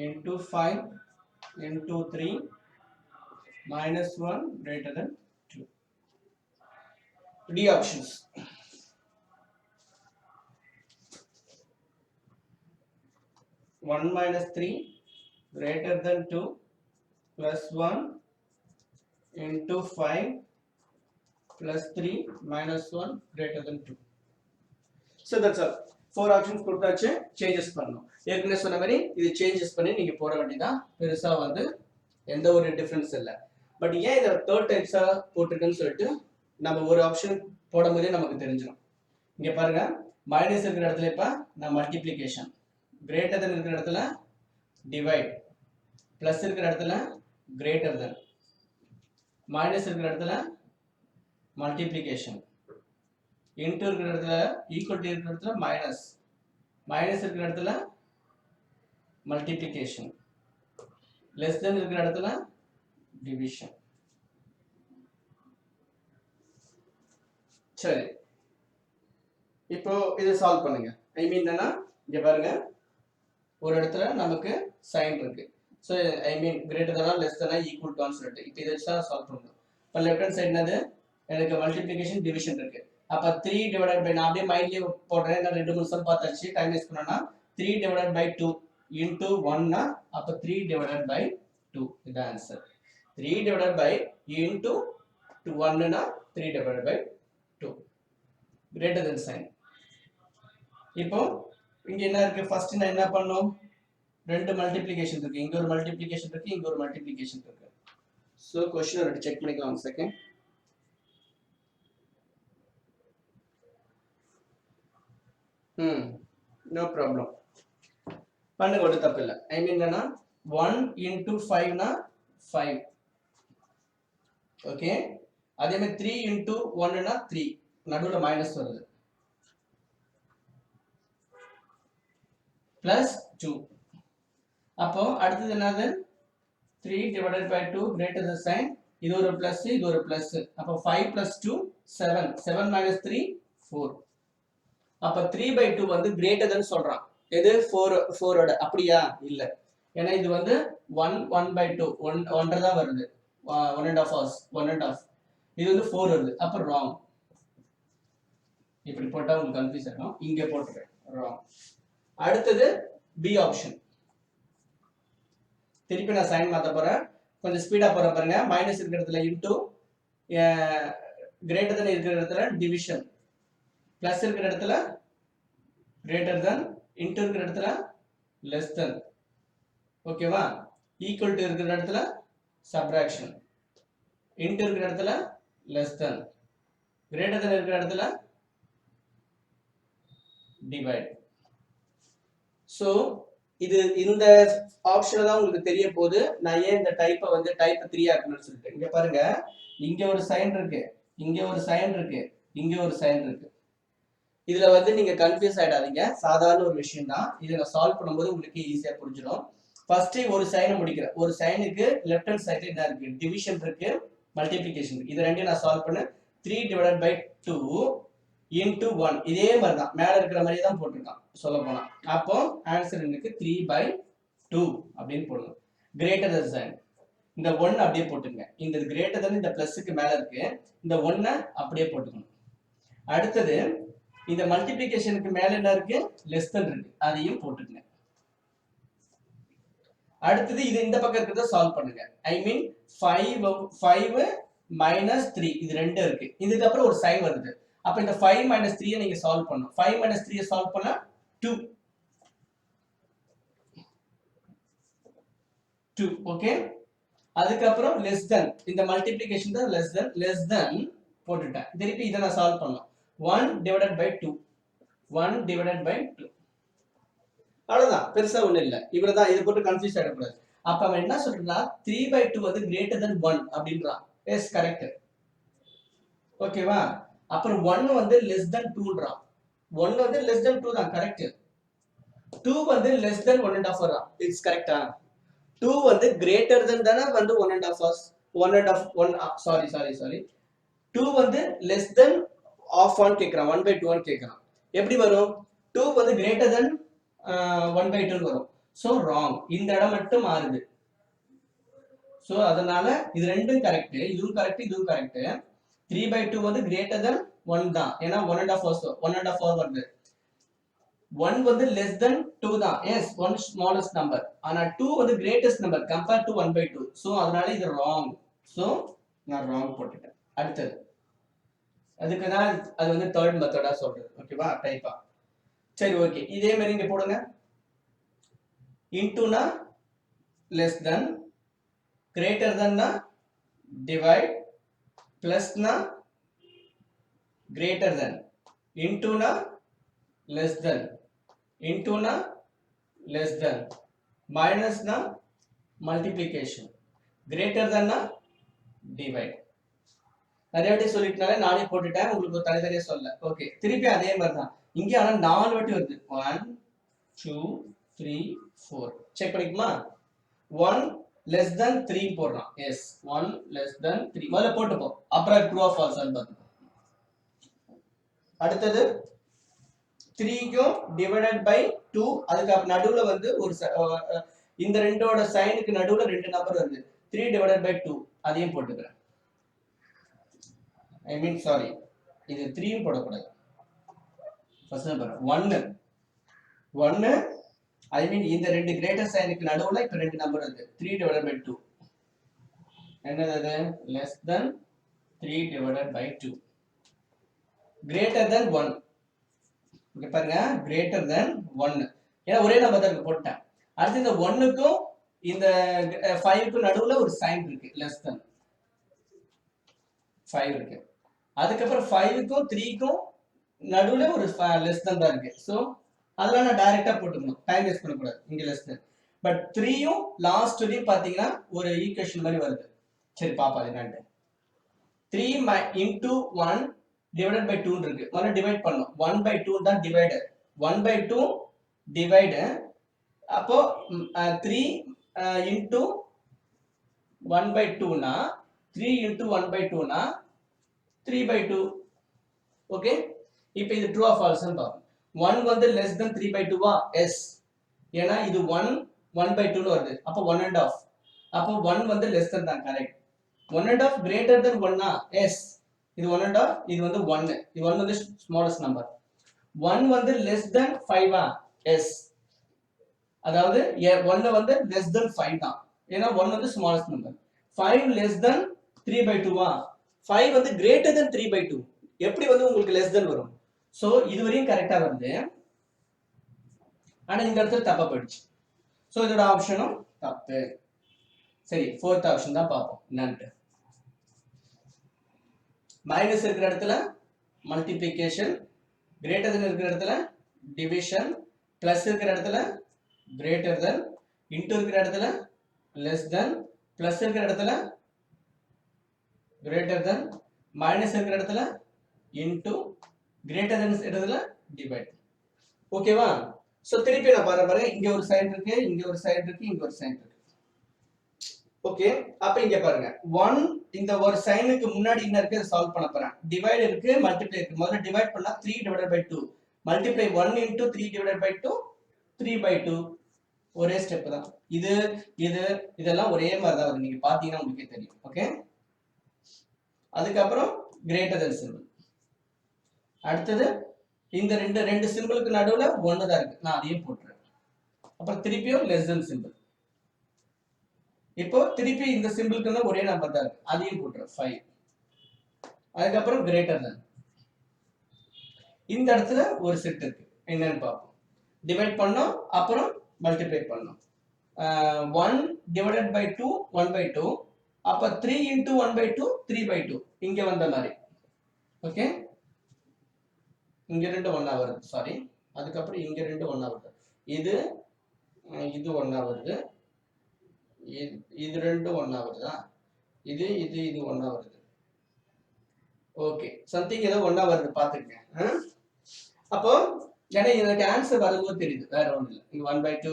A: into 5 into 3 minus 1 greater than 2. D options. 1 minus 3 greater than 2 plus 1 into 5 plus 3 minus 1 greater than 2. So that's all. 4 options கொடுத்தாச்சு, changes பண்ணணும். ஏற்கனவே சொன்ன மாதிரி இது changes பண்ணி நீங்க போட வேண்டியதான், பெருசா வந்து எந்த ஒரு டிஃபரன்ஸ் இல்லை. பட் ஏன் இதை தேர்ட் டைப்ஸா போட்டிருக்குன்னு சொல்லிட்டு நம்ம ஒரு ஆப்ஷன் போடும்போதே நமக்கு தெரிஞ்சிடும். இங்க பாருங்க, மைனஸ் இருக்கிற இடத்துல இப்ப நான் மல்டிப்ளிகேஷன், கிரேட்டர் தென் இருக்கிற இடத்துல டிவைட், பிளஸ் இருக்கிற இடத்துல கிரேட்டர் தென், மைனஸ் இருக்கிற இடத்துல மல்டிப்ளிகேஷன், இன்டு இருக்கிற இடத்துல ஈக்குவல் டு இருக்கிற இடத்துல மைனஸ், மைனஸ் இருக்கிற இடத்துல மல்டிப்ளிகேஷன், லெஸ் தென் இருக்கிற இடத்துல டிவிஷன். சரி, இப்போ இதை சால்வ் பண்ணுங்க. ஐ மீன் என்னன்னா, இங்க பாருங்க, ஒரு இடத்துல நமக்கு சைன் இருக்கு. ஸோ ஐ மீன் கிரேட்டர் தானா லெஸ் தானா ஈக்குவல் டு சொல்லிட்டு இப்போ இதை வச்சு தான் சால்வ் பண்ணணும். இப்போ லெஃப்ட் ஹேண்ட் சைடு என்னது, எனக்கு மல்டிப்ளிகேஷன் டிவிஷன் இருக்கு. அப்போ 3 டிவைடட் பை, நான் அப்படியே மைண்ட்லேயே போடுறேன், நான் 2-3 சம் பார்த்தாச்சு, டைம் வேஸ்ட் பண்ணோம்னா 3 டிவைடட் பை 2 இன்டூ 1னா அப்போ 3 டிவைடட் பை 2 இது ஆன்சர். 3 டிவைடட் பை இன்டூ 1னா 3 divided by 2 greater than sign. இப்போ இங்க என்ன இருக்கு, ஃபர்ஸ்ட் நான் என்ன பண்ணனும், ரெண்டு மல்டிப்ளிகேஷன் இருக்கு, இங்க ஒரு மல்டிப்ளிகேஷன் இருக்கு, இங்க ஒரு மல்டிப்ளிகேஷன் இருக்கு. சோ क्वेश्चन ரெடி செக் பண்ணிக்கலாம். ஒரு செகண்ட். நோ ப்ராப்ளம், பண்ணுங்க, ஒரு தப்பு இல்ல. ஐ மீன் என்னன்னா 1 into 5 னா 5, ஓகே. அதே மாதிரி 3 into 1 னா 3, நடுவுல மைனஸ் வருது, plus 2. அப்போ அடுத்தது என்னது, 3 divided by 2 greater than sign, இது ஒரு பிளஸ், இது ஒரு பிளஸ். அப்போ 5 plus 2 7, 7 minus 3 4. அப்ப 3 by 2 வந்து greater than சொல்றான், எது 4 ஓட, அப்படியா இல்ல, ஏன்னா இது வந்து 1 by 2 1 தான் வருது, 1.5 hours 1.5, இது வந்து 4 வருது, அப்ப wrong. இப்படி போட்டா உங்களுக்கு கன்ஃபியூஸ் ஆகும், இங்க போட்டுறேன் wrong. அடுத்தது பி ஆப்ஷன். திருப்பி நான் சைன் மாத்த போறேன், கொஞ்சம் ஸ்பீடா போற பாருங்க. மைனஸ் இருக்கிற இடத்துல இன்டு, கிரேட்டர் தென் இருக்கிற இடத்துல டிவிஷன், பிளஸ் இருக்கிற இடத்துல கிரேட்டர் தென், இன்டு இருக்கிற இடத்துல லெஸ் தென், ஓகேவா? ஈக்குவல் டு இருக்கிற இடத்துல சப்ராக்ஷன், இன்டு இருக்கிற இடத்துல லெஸ் தென், கிரேட்டர் தென் இருக்கிற இடத்துல டிவைட். சோ இது இந்த ஆப்ஷன் தான் உங்களுக்கு தெரிய போகுது. நான் ஏன் இந்த டைப்பை வந்து டைப் 3 ஆக்கணும்னு சொல்லிட்டு. இங்க பாருங்க, இங்க ஒரு சைன் இருக்கு, இங்க ஒரு சைன் இருக்கு, இங்க ஒரு சைன் இருக்கு. இதுல வந்து நீங்க கன்ஃபியூஸ் ஆயிடாதீங்க, சாதாரண ஒரு விஷயம் தான். இதை நான் சால்வ் பண்ணும்போது உங்களுக்கு ஈஸியா புரிஞ்சிடும். ஃபர்ஸ்ட் ஒரு சைனை முடிக்கிறேன். ஒரு சைனுக்கு லெஃப்ட் ஹேண்ட் சைடுல என்ன இருக்கு, டிவிஷன் இருக்கு, மல்டிப்ளிகேஷன் இருக்கு. இது ரெண்டையும் நான் சால்வ் பண்ண 3 divided by 2 into 1. இதே மாதிரி தான், மேல இருக்கிற மாதிரி தான் போட்டிருக்கான் சொல்ல போனா. அப்போ ஆன்சர் எனக்கு 3/2 அப்படின்னு போடணும். கிரேட்டர் தன் சைன், இந்த 1 அப்படியே போட்டுங்க. இந்த கிரேட்டர் தன் இந்த பிளஸ்க்கு மேல இருக்கு, இந்த 1 அப்படியே போட்டுக்கணும். அடுத்தது இந்த மல்டிப்ளிகேஷனுக்கு மேல என்ன இருக்கு, லெஸ் தென் இருக்கு, அதையும் போட்டுக்கங்க. அடுத்தது இது இந்த பக்கம் இருக்கிறத சால்வ் பண்ணுங்க. ஐ மீன் 5 minus 3 இது ரெண்டு இருக்கு. இதுக்கு அப்புறம் ஒரு சைன் வருது. அப்ப இந்த 5 minus 3 நீங்க சால்வ் பண்ணனும். 5 minus 3 சால்வ் பண்ணா 2 ஓகே. அதுக்கு அப்புறம் less than, இந்த மல்டிப்ளிகேஷன் தான் less than போட்டுட்டேன். திருப்பி இத நான் சால்வ் பண்ணனும். 1 divided by 2 1 divided by 2. அவ்வளவுதான், பெருசா ஒண்ணு இல்ல. இவ்வளவுதான், இது போட்டு கன்ஃபியூஸ் ஆயிடக்கூடாது. அப்ப அவன் என்ன சொல்றான், 3/2 வந்து greater than 1 அப்படின்றான். எஸ் கரெக்ட், ஓகேவா? அப்புறம் 1 வந்து less than 2ன்றான். 1 வந்து less than 2 தான், கரெக்ட். 2 வந்து less than 1.5 தான், இட்ஸ் கரெக்ட்டா? 2 வந்து greater than தான வந்து 1.5 சாரி 2 வந்து less than half 1 கேக்குறான், 1/2 ன்னு கேக்குறான். எப்படி வரும்? 2 வந்து greater than 1/2 வரும். சோ ராங், இந்த இடம் மட்டும் மாறுது. சோ அதனால இது ரெண்டும் கரெக்ட், இதுவும் கரெக்ட், இதுவும் கரெக்ட். 3/2 வந்து greater than 1 தான், ஏன்னா 1.5 வருது. 1 வந்து less than 2 தான், எஸ் 1 smallest number. ஆனா 2 வந்து greatest number compared to 1/2. So அதனால இது ராங். சோ நான் ராங் போட்டுட்டேன். அடுத்தது அதுக்கு தான் அது வந்து தேர்ட் மெத்தடா சொல்றது, ஓகேவா? டைப்பா. சரி ஓகே, இதே மாதிரி இங்க போடுங்க. இன்டுனா less than, greater than na divide, plus na greater than, into na less than, into na less than, minus na multiplication, greater than na divide. நிறைய வாட்டி சொல்லிட்டனால நானே போட்டுட்டேன், உங்களுக்கு தனித்தனியா சொல்ல. ஓகே, திருப்பி அதே மாதிரி தான் இங்க. ஆனா 4 வாட்டி வருது. 1 2 3 4 செக் பண்ணிக்குமா? 1 less than 3 போடுறான். எஸ் 1 less than 3 முதல்ல போட்டுப்போம், அப்புறம் ட்ரூ ஆர் ஃபால்ஸ் ஆன்னு பார்த்துப்போம். அடுத்தது 3 க்கும் டிவைடட் பை 2, அதுக்கு நடுவுல வந்து ஒரு இந்த ரெண்டோட சைனுக்கு நடுவுல ரெண்டு நம்பர் வருது. 3 divided by 2 அதையும் போட்டுக்கிறேன். ஐ மீன் சாரி, இது 3 யும் போடக்கூடாது. ஃபர்ஸ்ட் நம்பர் 1 ஐ மீன் இந்த ரெண்டு கிரேட்டர் சைனுக்கு நடுவுல இப்ப ரெண்டு நம்பர் இருக்கு. 3 divided by 2 என்னது? less than 3 divided by 2, greater than 1. Okay பாருங்க, greater than 1, ஏன்னா ஒரே நம்பர் தான் இருக்கு போட்டேன். அடுத்து இந்த 1 க்கும் இந்த 5 க்கும் நடுவுல ஒரு சைன் இருக்கு, less than 5 இருக்கு. அதுக்கப்புறம் 5 க்கும் 3 க்கும் நடுவுல ஒரு less than தான் இருக்கு. சோ அதெல்லாம் நான் டைரக்டா போட்டுக்கணும், டைம் வேஸ்ட் பண்ணக்கூடாது. இங்க less than, பட் 3 யும் லாஸ்ட் வரையும் பாத்தீங்கன்னா ஒரு ஈக்குவேஷன் மாதிரி வருது. சரி பாப்பா அது என்னன்னு. 3 into 1 divided by 2 இருக்கு, முதல்ல டிவைட் பண்ணனும். 1/2 தான் டிவைடர், 1/2 டிவைட். அப்போ 3 into 1/2 னா 3 into 1/2 னா 3/2. ஓகே, இப்போ இது ட்ரூ ஆர் ஃபால்ஸ் ன்னு பாப்போம். 1 வந்து less than 3/2 வா? எஸ், ஏன்னா இது 1 1/2 ன்னு வருது, அப்ப 1.5. அப்போ 1 வந்து less than தான், கரெக்ட். 1.5 greater than 1 னா? எஸ், இது 1.5, இது வந்து 1, இது 1 வந்து ஸ்மாலஸ்ட் நம்பர். 1 வந்து less than 5 ஆ? எஸ், அதாவது 1 வந்து less than 5 தான். ஏன்னா 1 வந்து ஸ்மாலஸ்ட் நம்பர். 5 லெஸ் தென் 3/2 5 வந்து கிரேட்டர் தென் 3/2 எப்படி வந்து உங்களுக்கு லெஸ் தென் வரும்? சோ இதுவரையும் கரெக்டா வருது, ஆனா இந்த இடத்துல தப்பா போயிடுச்சு. சோ இதோட ஆப்ஷனும் தப்பு. சரி, ஃபோர்த் ஆப்ஷன் தான் பார்ப்போம் என்னன்ட்டு. மைனஸ் இருக்கிற இடத்துல மல்டிப்ளிகேஷன், கிரேட்டர் தென் இருக்கிற இடத்துல டிவிஷன், பிளஸ் இருக்கிற இடத்துல கிரேட்டர் தென், இன்டு இருக்கிற இடத்துல லெஸ் தென், பிளஸ் இருக்கிற இடத்துல கிரேட்டர் தென், மைனஸ் இருக்கிற இடத்துல இன்டு, கிரேட்டர் தென் இடத்துல டிவைட். ஓகேவா? சோ திருப்பி நான் பாருங்க, இங்க ஒரு சைன் இருக்கு, இங்க ஒரு சைன் இருக்கு, இங்க ஒரு சைன் இருக்கு. ஓகே, அப்ப இங்க பாருங்க 1 இந்த ஒரு சைனுக்கு முன்னாடி என்ன இருக்கு அதை சால்வ் பண்ண போறேன். டிவைட் இருக்கு, மல்டிப்ளை இருக்கு. முதல்ல டிவைட் பண்ணா 3/2, மல்டிப்ளை 1 × 3/2 3/2. ஒரே ஸ்டெப் தான். இது இது இதெல்லாம் ஒரே மாதிரி தான் வரும், நீங்க பாத்தீங்கன்னா உங்களுக்கே தெரியும். ஓகே, அதுக்கப்புறம் கிரேட்டர் தென் சிம்பிள். அடுத்தது இந்த ரெண்டு சிம்பிளுக்கு நடுவுல 1 தான் இருக்கு, நான் அதையும் போட்டுறேன். அப்புறம் திருப்பியும் லெஸ் தென் சிம்பிள். இப்போ திருப்பி இந்த சிம்பிளுக்கு ஒரே நம்பர் தான் இருக்கு, அதையும் போட்டுறேன் 5. அதுக்கப்புறம் கிரேட்டர் தென். இந்த இடத்துல ஒரு செட் இருக்கு, என்னன்னு பார்ப்போம். டிவைட் பண்ணோம், அப்புறம் மல்டிப்ளை பண்ணோம். 1/2 1/2, அப்ப 3 × 1/2 3/2 இங்க வந்த மாதிரி. ஓகே, இங்க ரெண்டு ஒண்ணா வருது, சாரி. அதுக்கப்புறம் இங்க ரெண்டு ஒண்ணா வருது, இது ஒண்ணா வருது, இது ரெண்டு ஒண்ணா வருதா, இது ஒண்ணா வருது. ஓகே, சம்திங் ஏதோ ஒண்ணா வருது பாத்துக்கங்க. அப்போ எனக்கு ஆன்சர் வரும்போது தெரியுது, வேற ஒண்ணு இல்லை. இங்க 1/2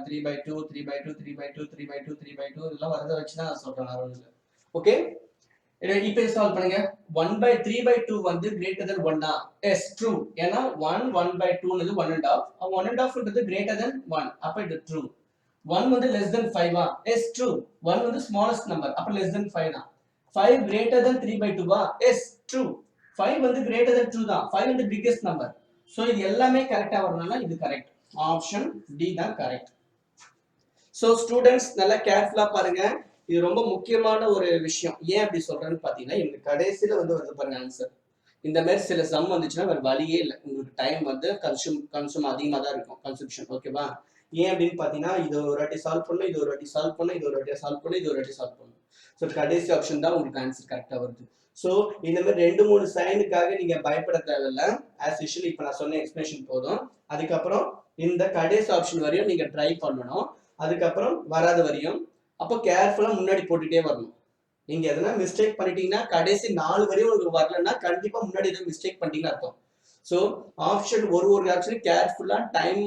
A: 3/2 3/2 3/2 3/2 3/2 இதெல்லாம் வரத வச்சு தான் நான் சொல்றேன், வேற ஒண்ணு இல்லை. ஓகே, இப்போ சால்வ் பண்ணுங்க. 1/3/2 வந்து கிரேட்டர் தென் 1 எஸ் ட்ரூ. ஏன்னா 1/2 ன்றது 1.5, 1.5 ன்றது கிரேட்டர் தென் 1, அப்ப இது ட்ரூ. 1 வந்து லெஸ் தென் 5 எஸ் ட்ரூ. 1 வந்து ஸ்மாலஸ்ட் நம்பர், அப்ப லெஸ் தென் 5 தான். 5 கிரேட்டர் தென் 3/2 எஸ் ட்ரூ. 5 வந்து கிரேட்டர் தென் 2 தான், 5 வந்து பிக்கெஸ்ட் நம்பர். சோ இது எல்லாமே கரெக்ட்டா வரணும்னா இது கரெக்ட். ஆப்ஷன் டி தான் கரெக்ட். சோ ஸ்டூடண்ட்ஸ் நல்லா கேர்ஃபுல்லா பாருங்க, இது ரொம்ப முக்கியமான ஒரு விஷயம். ஏன் அப்படி சொல்றேன்னு பாத்தீங்கன்னா, இந்த கடைசியில வந்து வருது பாருங்க ஆன்சர். இந்த மாதிரி சில சம் வந்துச்சுன்னா வேற வழியே இல்லை, உங்களுக்கு டைம் வந்து கன்சூம் அதிகமா தான் இருக்கும், கன்சம்ஷன். ஓகேவா? ஏன் அப்படின்னு பாத்தீங்கன்னா, இது ஒரு வாட்டி சால்வ் பண்ணணும், இது ஒரு வாட்டி சால்வ் பண்ணணும், இது ஒரு வாட்டி சால்வ் பண்ணணும், இது ஒரு வாட்டி சால்வ் பண்ணணும். ஸோ கடைசி ஆப்ஷன் தான் உங்களுக்கு ஆன்சர் கரெக்டா வருது. ஸோ இந்த மாதிரி 2-3 சைனுக்காக நீங்க பயப்பட தேவையில்ல. ஆஸ் யூஷுவல் இப்போ நான் சொன்ன எக்ஸ்பிளேஷன் போதும். அதுக்கப்புறம் இந்த கடைசி ஆப்ஷன் வரையும் நீங்க ட்ரை பண்ணணும். அதுக்கப்புறம் வராத வரையும் அப்போ கேர்ஃபுல்லா முன்னாடி போட்டுட்டே வரணும். நீங்க எதனா மிஸ்டேக் பண்ணிட்டீங்கன்னா, கடைசி 4 வரையும் உங்களுக்கு வரலன்னா கண்டிப்பா முன்னாடி ஏதோ மிஸ்டேக் பண்ணிட்டீங்கன்னு அர்த்தம். ஸோ ஆப்ஷன் ஒரு ஆப்ஷன் கேர்ஃபுல்லா, டைம்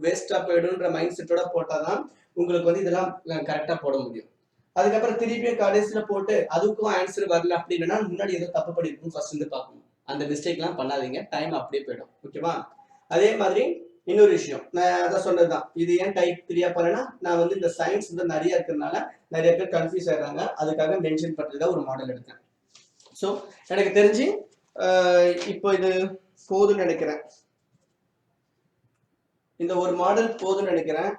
A: வேஸ்டா போயிடும்ன்ற மைண்ட் செட்டோட போட்டாதான் உங்களுக்கு வந்து இதெல்லாம் கரெக்டா போட முடியும். அதுக்கப்புறம் திருப்பியும் கடைசியில போட்டு அதுக்கும் ஆன்சர் வரல அப்படின்னா முன்னாடி ஏதோ தப்பு பண்ணிருக்கும், ஃபர்ஸ்ட் இருந்து பார்க்கணும். அந்த மிஸ்டேக் எல்லாம் பண்ணாதீங்க, டைம் அப்படியே போயிடும். ஓகேவா? அதே மாதிரி இன்னொரு விஷயம், நான் அதான் சொன்னதுதான், இது ஏன் டைப் 3 பண்ணேன்னா, நான் வந்து இந்த சயின்ஸ் வந்து நிறைய இருக்கிறதுனால நிறைய பேர் கன்ஃபியூஸ் ஆயிடுறாங்க, அதுக்காக மென்ஷன் பண்றதா ஒரு மாடல் எடுத்தேன். ஸோ எனக்கு தெரிஞ்சு இப்போ இது போதும்னு நினைக்கிறேன், இந்த ஒரு மாடல் போதும்னு நினைக்கிறேன்.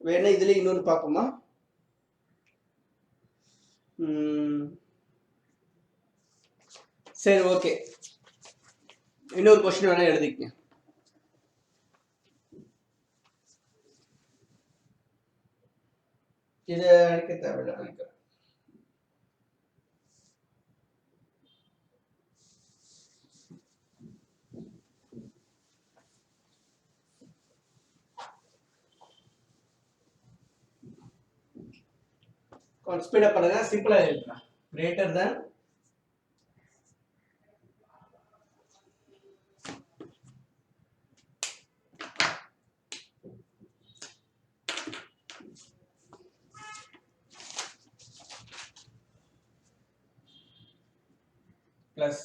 A: வேணா இதுல இன்னொன்று பார்ப்போமா? சரி, ஓகே, இன்னொரு கொஸ்டின் வேணா எழுதிக்கங்க. இதை அடிக்க தேவையில்லை நினைக்கிறேன். கொஞ்சம் ஸ்பீடப் பண்ணுங்க, சிம்பிளா எழுதுறேன். Greater than plus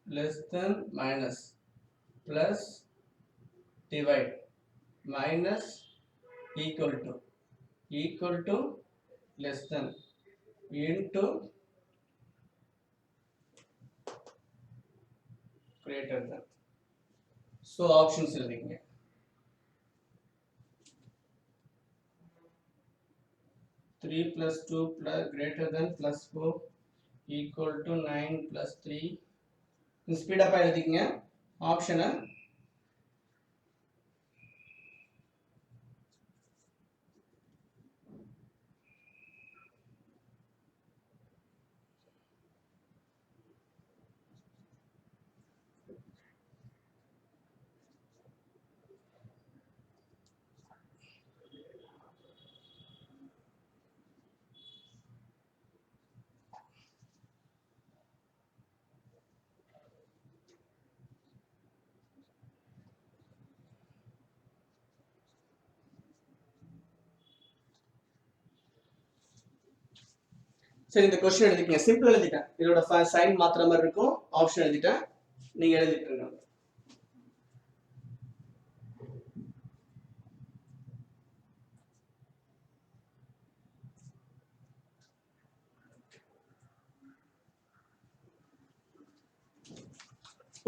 A: less than minus plus divide minus equal to less than into greater than. So options எழுதிங்க. 3 plus 2 plus greater than plus 4 equal to 9 plus 3. Speed up எழுதிக்கங்க ஆப்ஷனை. சரி, இந்த கொஸ்டின் எழுதிக்கங்க. சிம்பிள் எழுதிட்டேன். இதோட சைன் மாத்திர மாதிரி இருக்கும். ஆப்ஷன் எழுதிட்டேன். நீங்க எழுதிட்டுருங்க.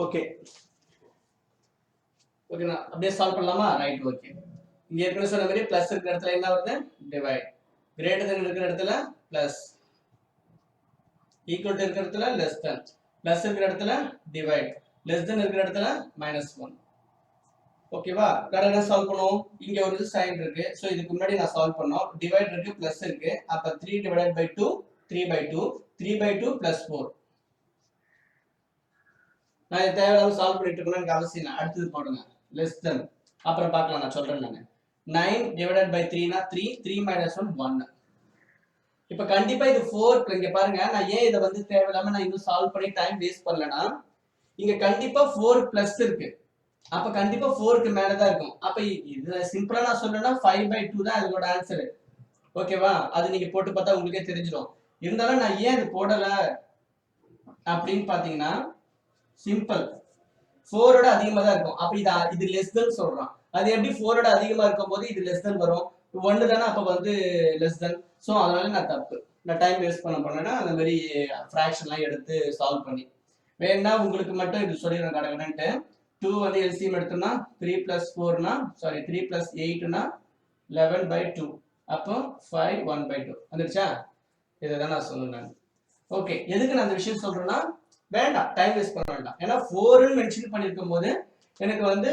A: ஓகே ஓகேண்ணா, அப்படியே சால்வ் பண்ணலாமா? Right, okay. இங்க ஏற்கனவே சொன்ன மாதிரி பிளஸ் இருக்கிற இடத்துல என்ன வருது? டிவைட். கிரேட்டர் தென் இருக்கிற இடத்துல பிளஸ், ஈக்குவல் டு இருக்கிற இடத்துல லெஸ் தென், பிளஸ் இருக்கிற இடத்துல டிவைட், லெஸ் தென் இருக்கிற இடத்துல -1. ஓகேவா? கடனை சால்வ் பண்ணுவோம். இங்க ஒரு சைன் இருக்கு. சோ இதுக்கு முன்னாடி நான் சால்வ் பண்ணோம். டிவைட் இருக்கு, பிளஸ் இருக்கு. அப்ப 3 divided by 2 3/2, 3/2 plus 4. நான் இதை தேவையில்லாம சால்வ் பண்ணிட்டு இருக்கணும், எனக்கு அவசியம் இல்லை. அடுத்தது போடுங்க லெஸ் தென், அப்புறம் பார்க்கலாம், நான் சொல்றேன். நான் 9 divided by 3 னா 3, 3 minus 1 1. இப்ப கண்டிப்பா இது 4. இங்க பாருங்க, நான் ஏன் இதை வந்து தேவையில்லாம நான் இன்னும் சால்வ் பண்ணி டைம் வேஸ்ட் பண்ணலனா, இங்க கண்டிப்பா 4 பிளஸ் இருக்கு. அப்ப கண்டிப்பா 4க்கு மேல தான் இருக்கும். அப்ப இது சிம்பிளா நான் சொல்லணும்னா 5/2 தான் இதோட ஆன்சர். ஓகேவா? அது நீங்க போட்டு பார்த்தா உங்களுக்கே தெரிஞ்சிடும். இருந்தாலும் நான் ஏன் இது போடல அப்படின்னு பாத்தீங்கன்னா, சிம்பிள், 4ஓட அதிகமா தான் இருக்கும். அப்ப இது லெஸ் தென் சொல்றான். அது எப்படி 4ஓட அதிகமா இருக்கும் போது இது லெஸ் தென் வரும்? 1 தானே, அப்ப வந்து லெஸ் தென். சோ அதனால நான் தப்பு, நான் டைம் வேஸ்ட் பண்ணேன்னா அந்த மாதிரி ஃபிராக்ஷன்லாம் எடுத்து சால்வ் பண்ணி. வேணா உங்களுக்கு மட்டும் இது சொல்லிடுறேன் கடகடன்ட்டு. 2 வந்து எல்சிஎம் எடுத்தோம்னா 3 plus 4 னா, சாரி 3 plus 8 னா 11/2. அப்போ 5 1/2 வந்துருச்சா? இதை தான் நான் சொல்லணும். ஓகே, எதுக்கு நான் அந்த விஷயம் சொல்றேன்னா, வேண்டாம் டைம் வேஸ்ட் பண்ண வேண்டாம். ஏன்னா 4ன்னு மென்ஷன் பண்ணிருக்கும் போது எனக்கு வந்து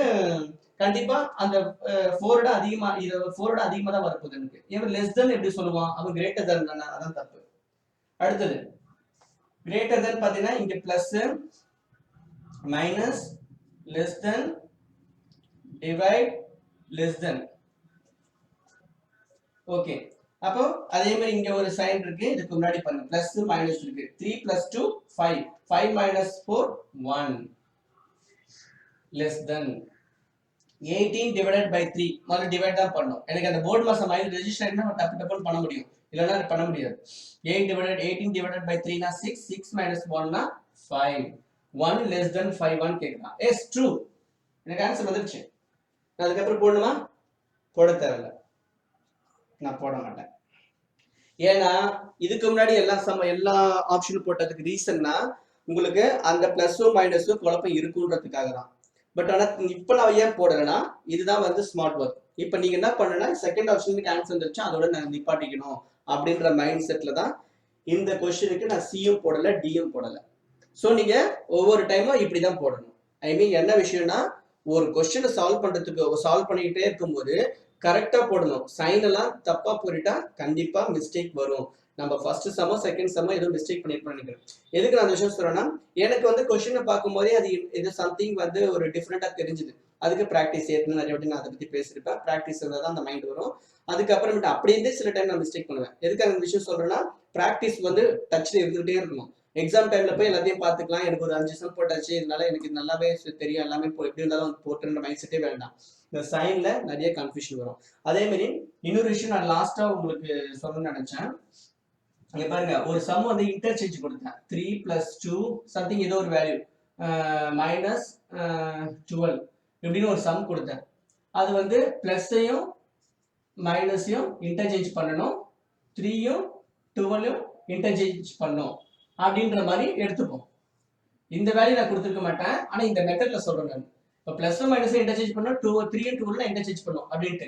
A: கண்டிப்பா அந்த 4ஓட அதிகமா, இது 4ஓட அதிகமா தான் வரப்போகுது எனக்கு. இவன் லெஸ் தென் எப்படி சொல்லுவான்? அவன் கிரேட்டர் தென் தானே, அதான் தப்பு. அடுத்தது கிரேட்டர் தென் பாத்தீங்கன்னா இங்க plus minus less than divide less than. Okay, அப்போ அதே மாதிரி இங்க ஒரு சைன் இருக்கு. இதுக்கு முன்னாடி பாருங்க பிளஸ் மைனஸ் இருக்கு. 3 plus 2 5, 5 minus 4 1, less than 18 divided by 3. முதல்ல டிவைட் தான் பண்ணணும். எனக்கு அந்த போர்டு மாசம் மைண்ட் ரெஜிஸ்டர் ஆயிடுனா டப்பு டப்புன்னு பண்ண முடியும், இல்லைன்னா பண்ண முடியாது. 18 divided by 3 னா 6, 6 minus 1 னா 5, 1 less than 5 1 கேக்குறான். எஸ் ட்ரூ, எனக்கு ஆன்சர் வந்துருச்சு. நான் அதுக்கப்புறம் போடணுமா? போட தேவையில்ல, நான் போட மாட்டேன். ஏன்னா இதுக்கு முன்னாடி எல்லா ஆப்ஷனும் போட்டதுக்கு ரீசன்னா உங்களுக்கு அந்த பிளஸும் மைனஸும் குழப்பம் இருக்குன்றதுக்காக தான். பட் ஆனா இப்ப நான் ஏன் போடலைன்னா, இதுதான் வந்து ஸ்மார்ட் ஒர்க். இப்ப நீங்க என்ன பண்ணனா, செகண்ட் ஆப்ஷனுக்கு ஆன்சர் வந்துருச்சு, அதோட நான் நிப்பாட்டிக்கணும் அப்படின்ற மைண்ட் செட்ல தான் இந்த கொஸ்டினுக்கு நான் சியும் போடல, டியும் போடல. சோ நீங்க ஒவ்வொரு டைமும் இப்படிதான் போடணும். ஐ மீன் என்ன விஷயம்னா, ஒரு கொஸ்டினை சால்வ் பண்ணிக்கிட்டே இருக்கும்போது கரெக்டா போடணும். சைன் எல்லாம் தப்பா போட்டுட்டா கண்டிப்பா மிஸ்டேக் வரும். நம்ம ஃபர்ஸ்ட் சமோ செகண்ட் சமோ ஏதோ மிஸ்டேக் பண்ணிருப்போம் நினைக்கிறேன். எதுக்கு நான் அந்த விஷயம் சொல்றேன்னா, எனக்கு வந்து கொஸ்டினை பார்க்கும்போதே அது இது சம்திங் வந்து ஒரு டிஃப்ரெண்டா தெரிஞ்சுது. அதுக்கு ப்ராக்டிஸ் ஏற்கனவே நிறைய வாட்டி நான் அதை பத்தி பேசியிருப்பேன். ப்ராக்டிஸ் இருந்தால் தான் அந்த மைண்ட் வரும். அதுக்கப்புறமேட்டு அப்படி இருந்தே சில டைம் நான் மிஸ்டேக் பண்ணுவேன். எதுக்கு அந்த விஷயம் சொல்றேன்னா, ப்ராக்டிஸ் வந்து டச்ல இருந்துகிட்டே இருக்கணும். எக்ஸாம் டைம்ல போய் எல்லாத்தையும் பார்த்துக்கலாம், எனக்கு ஒரு 5 சம் போட்டாச்சு, இதனால எனக்கு நல்லாவே தெரியும், எல்லாமே எப்படி இருந்தாலும் போட்டுன்ற மைண்ட் செட்டே வேண்டாம். இந்த சைன்ல நிறைய கன்ஃபியூஷன் வரும். அதே மாதிரி இன்னொரு விஷயம் நான் லாஸ்டா உங்களுக்கு சொல்லணும்னு நினைச்சேன். இங்க பாருங்க, ஒரு சம் வந்து இன்டர்சேஞ்ச் கொடுத்தேன். 3 plus 2 சம்திங் ஏதோ ஒரு வேல்யூ மைனஸ் 12 இப்படின்னு ஒரு சம் கொடுத்தேன். அது வந்து பிளஸையும் மைனஸையும் இன்டர்சேஞ்ச் பண்ணணும், 3யும் 12யும் இன்டர்சேஞ்ச் பண்ணணும் அப்படின்ற மாதிரி எடுத்துப்போம். இந்த வேல்யூ நான் கொடுத்துருக்க மாட்டேன், ஆனா இந்த மெத்தட்ல சொல்றேன் நான். இப்போ பிளஸ் மைனஸ் இன்டர்சேஞ்ச் பண்ணோம், 3 2 இன்டர்சேஞ்ச் பண்ணோம் அப்படின்ட்டு.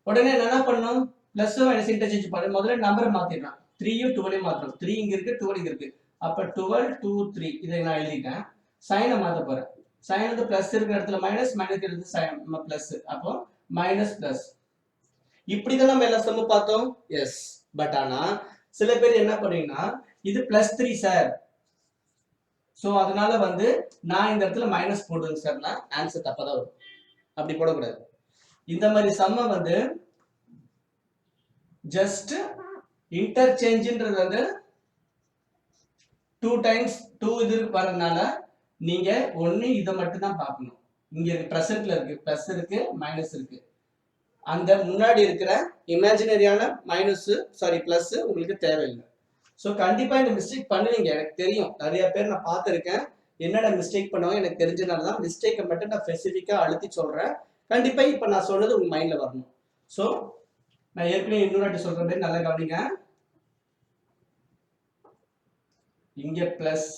A: உடனே என்ன பண்ணணும், பிளஸ் மைனஸ் இன்டர்சேஞ்ச் பண்ணு. முதல்ல நம்பர் மாத்திடலாம். 3யும் 12 மாத்திரம். 3 இங்க இருக்கு, 12 இங்க இருக்கு. அப்ப 12 2 3 இதை நான் எழுதிட்டேன். சைனை மாத்த போறேன். சைன் வந்து பிளஸ் இருக்கிற இடத்துல மைனஸ், மைனஸ் இருக்கிறது சைன் பிளஸ். அப்போ மைனஸ் பிளஸ். இப்படிதான் நம்ம எல்லா சம்ம பார்த்தோம். எஸ். பட் ஆனா சில பேர் என்ன பண்ணுவீங்கன்னா இது பிளஸ் 3 சார், சோ அதனால வந்து நான் இந்த இடத்துல மைனஸ் போடுவேன் சார்னா ஆன்சர் தப்பா தான் வரும். அப்படி போடக்கூடாது. இந்த மாதிரி சம்ம வந்து ஜஸ்ட் இன்டர்சேஞ்சுன்றது வந்து 2 டைம்ஸ் 2 இது வரதுனால நீங்க ஒண்ணு இதை மட்டும் தான் பார்க்கணும். இங்க இருக்கு பிரசன்ட்ல இருக்கு, பிளஸ் இருக்கு, மைனஸ் இருக்கு. அந்த முன்னாடி இருக்கிற இமேஜினரியான மைனஸ் சாரி பிளஸ் உங்களுக்கு தேவையில்லை. ஸோ கண்டிப்பா இந்த மிஸ்டேக் பண்ணுவீங்க, எனக்கு தெரியும். நிறைய பேர் நான் பார்த்துருக்கேன். என்னென்ன மிஸ்டேக் பண்ணுவாங்க எனக்கு தெரிஞ்சனால தான் மிஸ்டேக்கை மட்டும் நான் ஸ்பெசிஃபிக்கா அழுத்தி சொல்றேன். கண்டிப்பா இப்ப நான் சொன்னது உங்க மைண்ட்ல வரணும். ஸோ நான் ஏற்கனவே இன்னொரு வாட்டி சொல்ற மாதிரி நல்லா கவனிங்க. இங்க பிளஸ்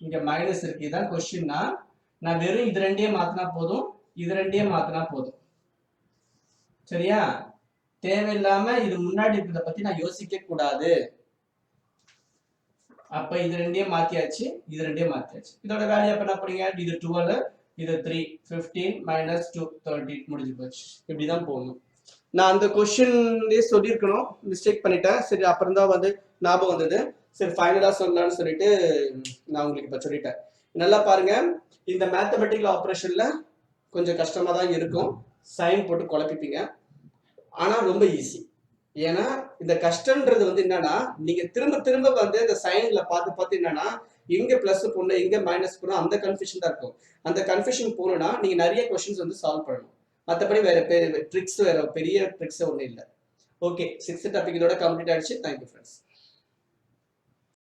A: இங்க மைனஸ் இருக்கு. இதான் கொஸ்டின்னா நான் வெறும் இது ரெண்டையே மாத்தினா போதும், இது ரெண்டையே மாத்தினா போதும். சரியா? தேவையில்லாம இது முன்னாடி இருக்கிறத பத்தி நான் யோசிக்க கூடாது. அப்ப இது ரெண்டையே மாத்தியாச்சு, இது ரெண்டையே மாத்தியாச்சு. இதோட வேல்யூ அப்ப என்ன பண்ணீங்க? இது 12, இது 3, 15 மைனஸ் 2 13 முடிஞ்சு போச்சு. இப்படிதான் போகணும். நான் அந்த கொஸ்டின்லயே சொல்லியிருக்கணும், மிஸ்டேக் பண்ணிட்டேன். சரி அப்புறம் தான் வந்து ஞாபகம் வந்தது. சரி ஃபைனலா சொல்லலாம்னு சொல்லிட்டு நான் உங்களுக்கு இப்ப சொல்லிட்டேன். நல்லா பாருங்க, இந்த மேத்தமெட்டிக்கல் ஆப்ரேஷன்ல கொஞ்சம் கஷ்டமா தான் இருக்கும். சைன் போட்டு குழப்பிப்பீங்க, ஆனா ரொம்ப ஈஸி. ஏன்னா இந்த கஷ்டம்ன்றது வந்து என்னன்னா நீங்க திரும்ப திரும்ப வந்து இந்த சைன்ல பார்த்து என்னன்னா எங்க பிளஸ் போடணும் எங்க மைனஸ் போடணும் அந்த கன்ஃபியூஷன் தான் இருக்கும். அந்த கன்ஃபியூஷன் போகணும்னா நீங்க நிறைய கொஸ்டின்ஸ் வந்து சால்வ் பண்ணணும். மற்றபடி வேற ட்ரிக்ஸ் வேற பெரிய ட்ரிக்ஸ் ஒன்றும் இல்லை. ஓகே, 6th டாபிக் இதோட கம்ப்ளீட் ஆயிடுச்சு. Thank you friends.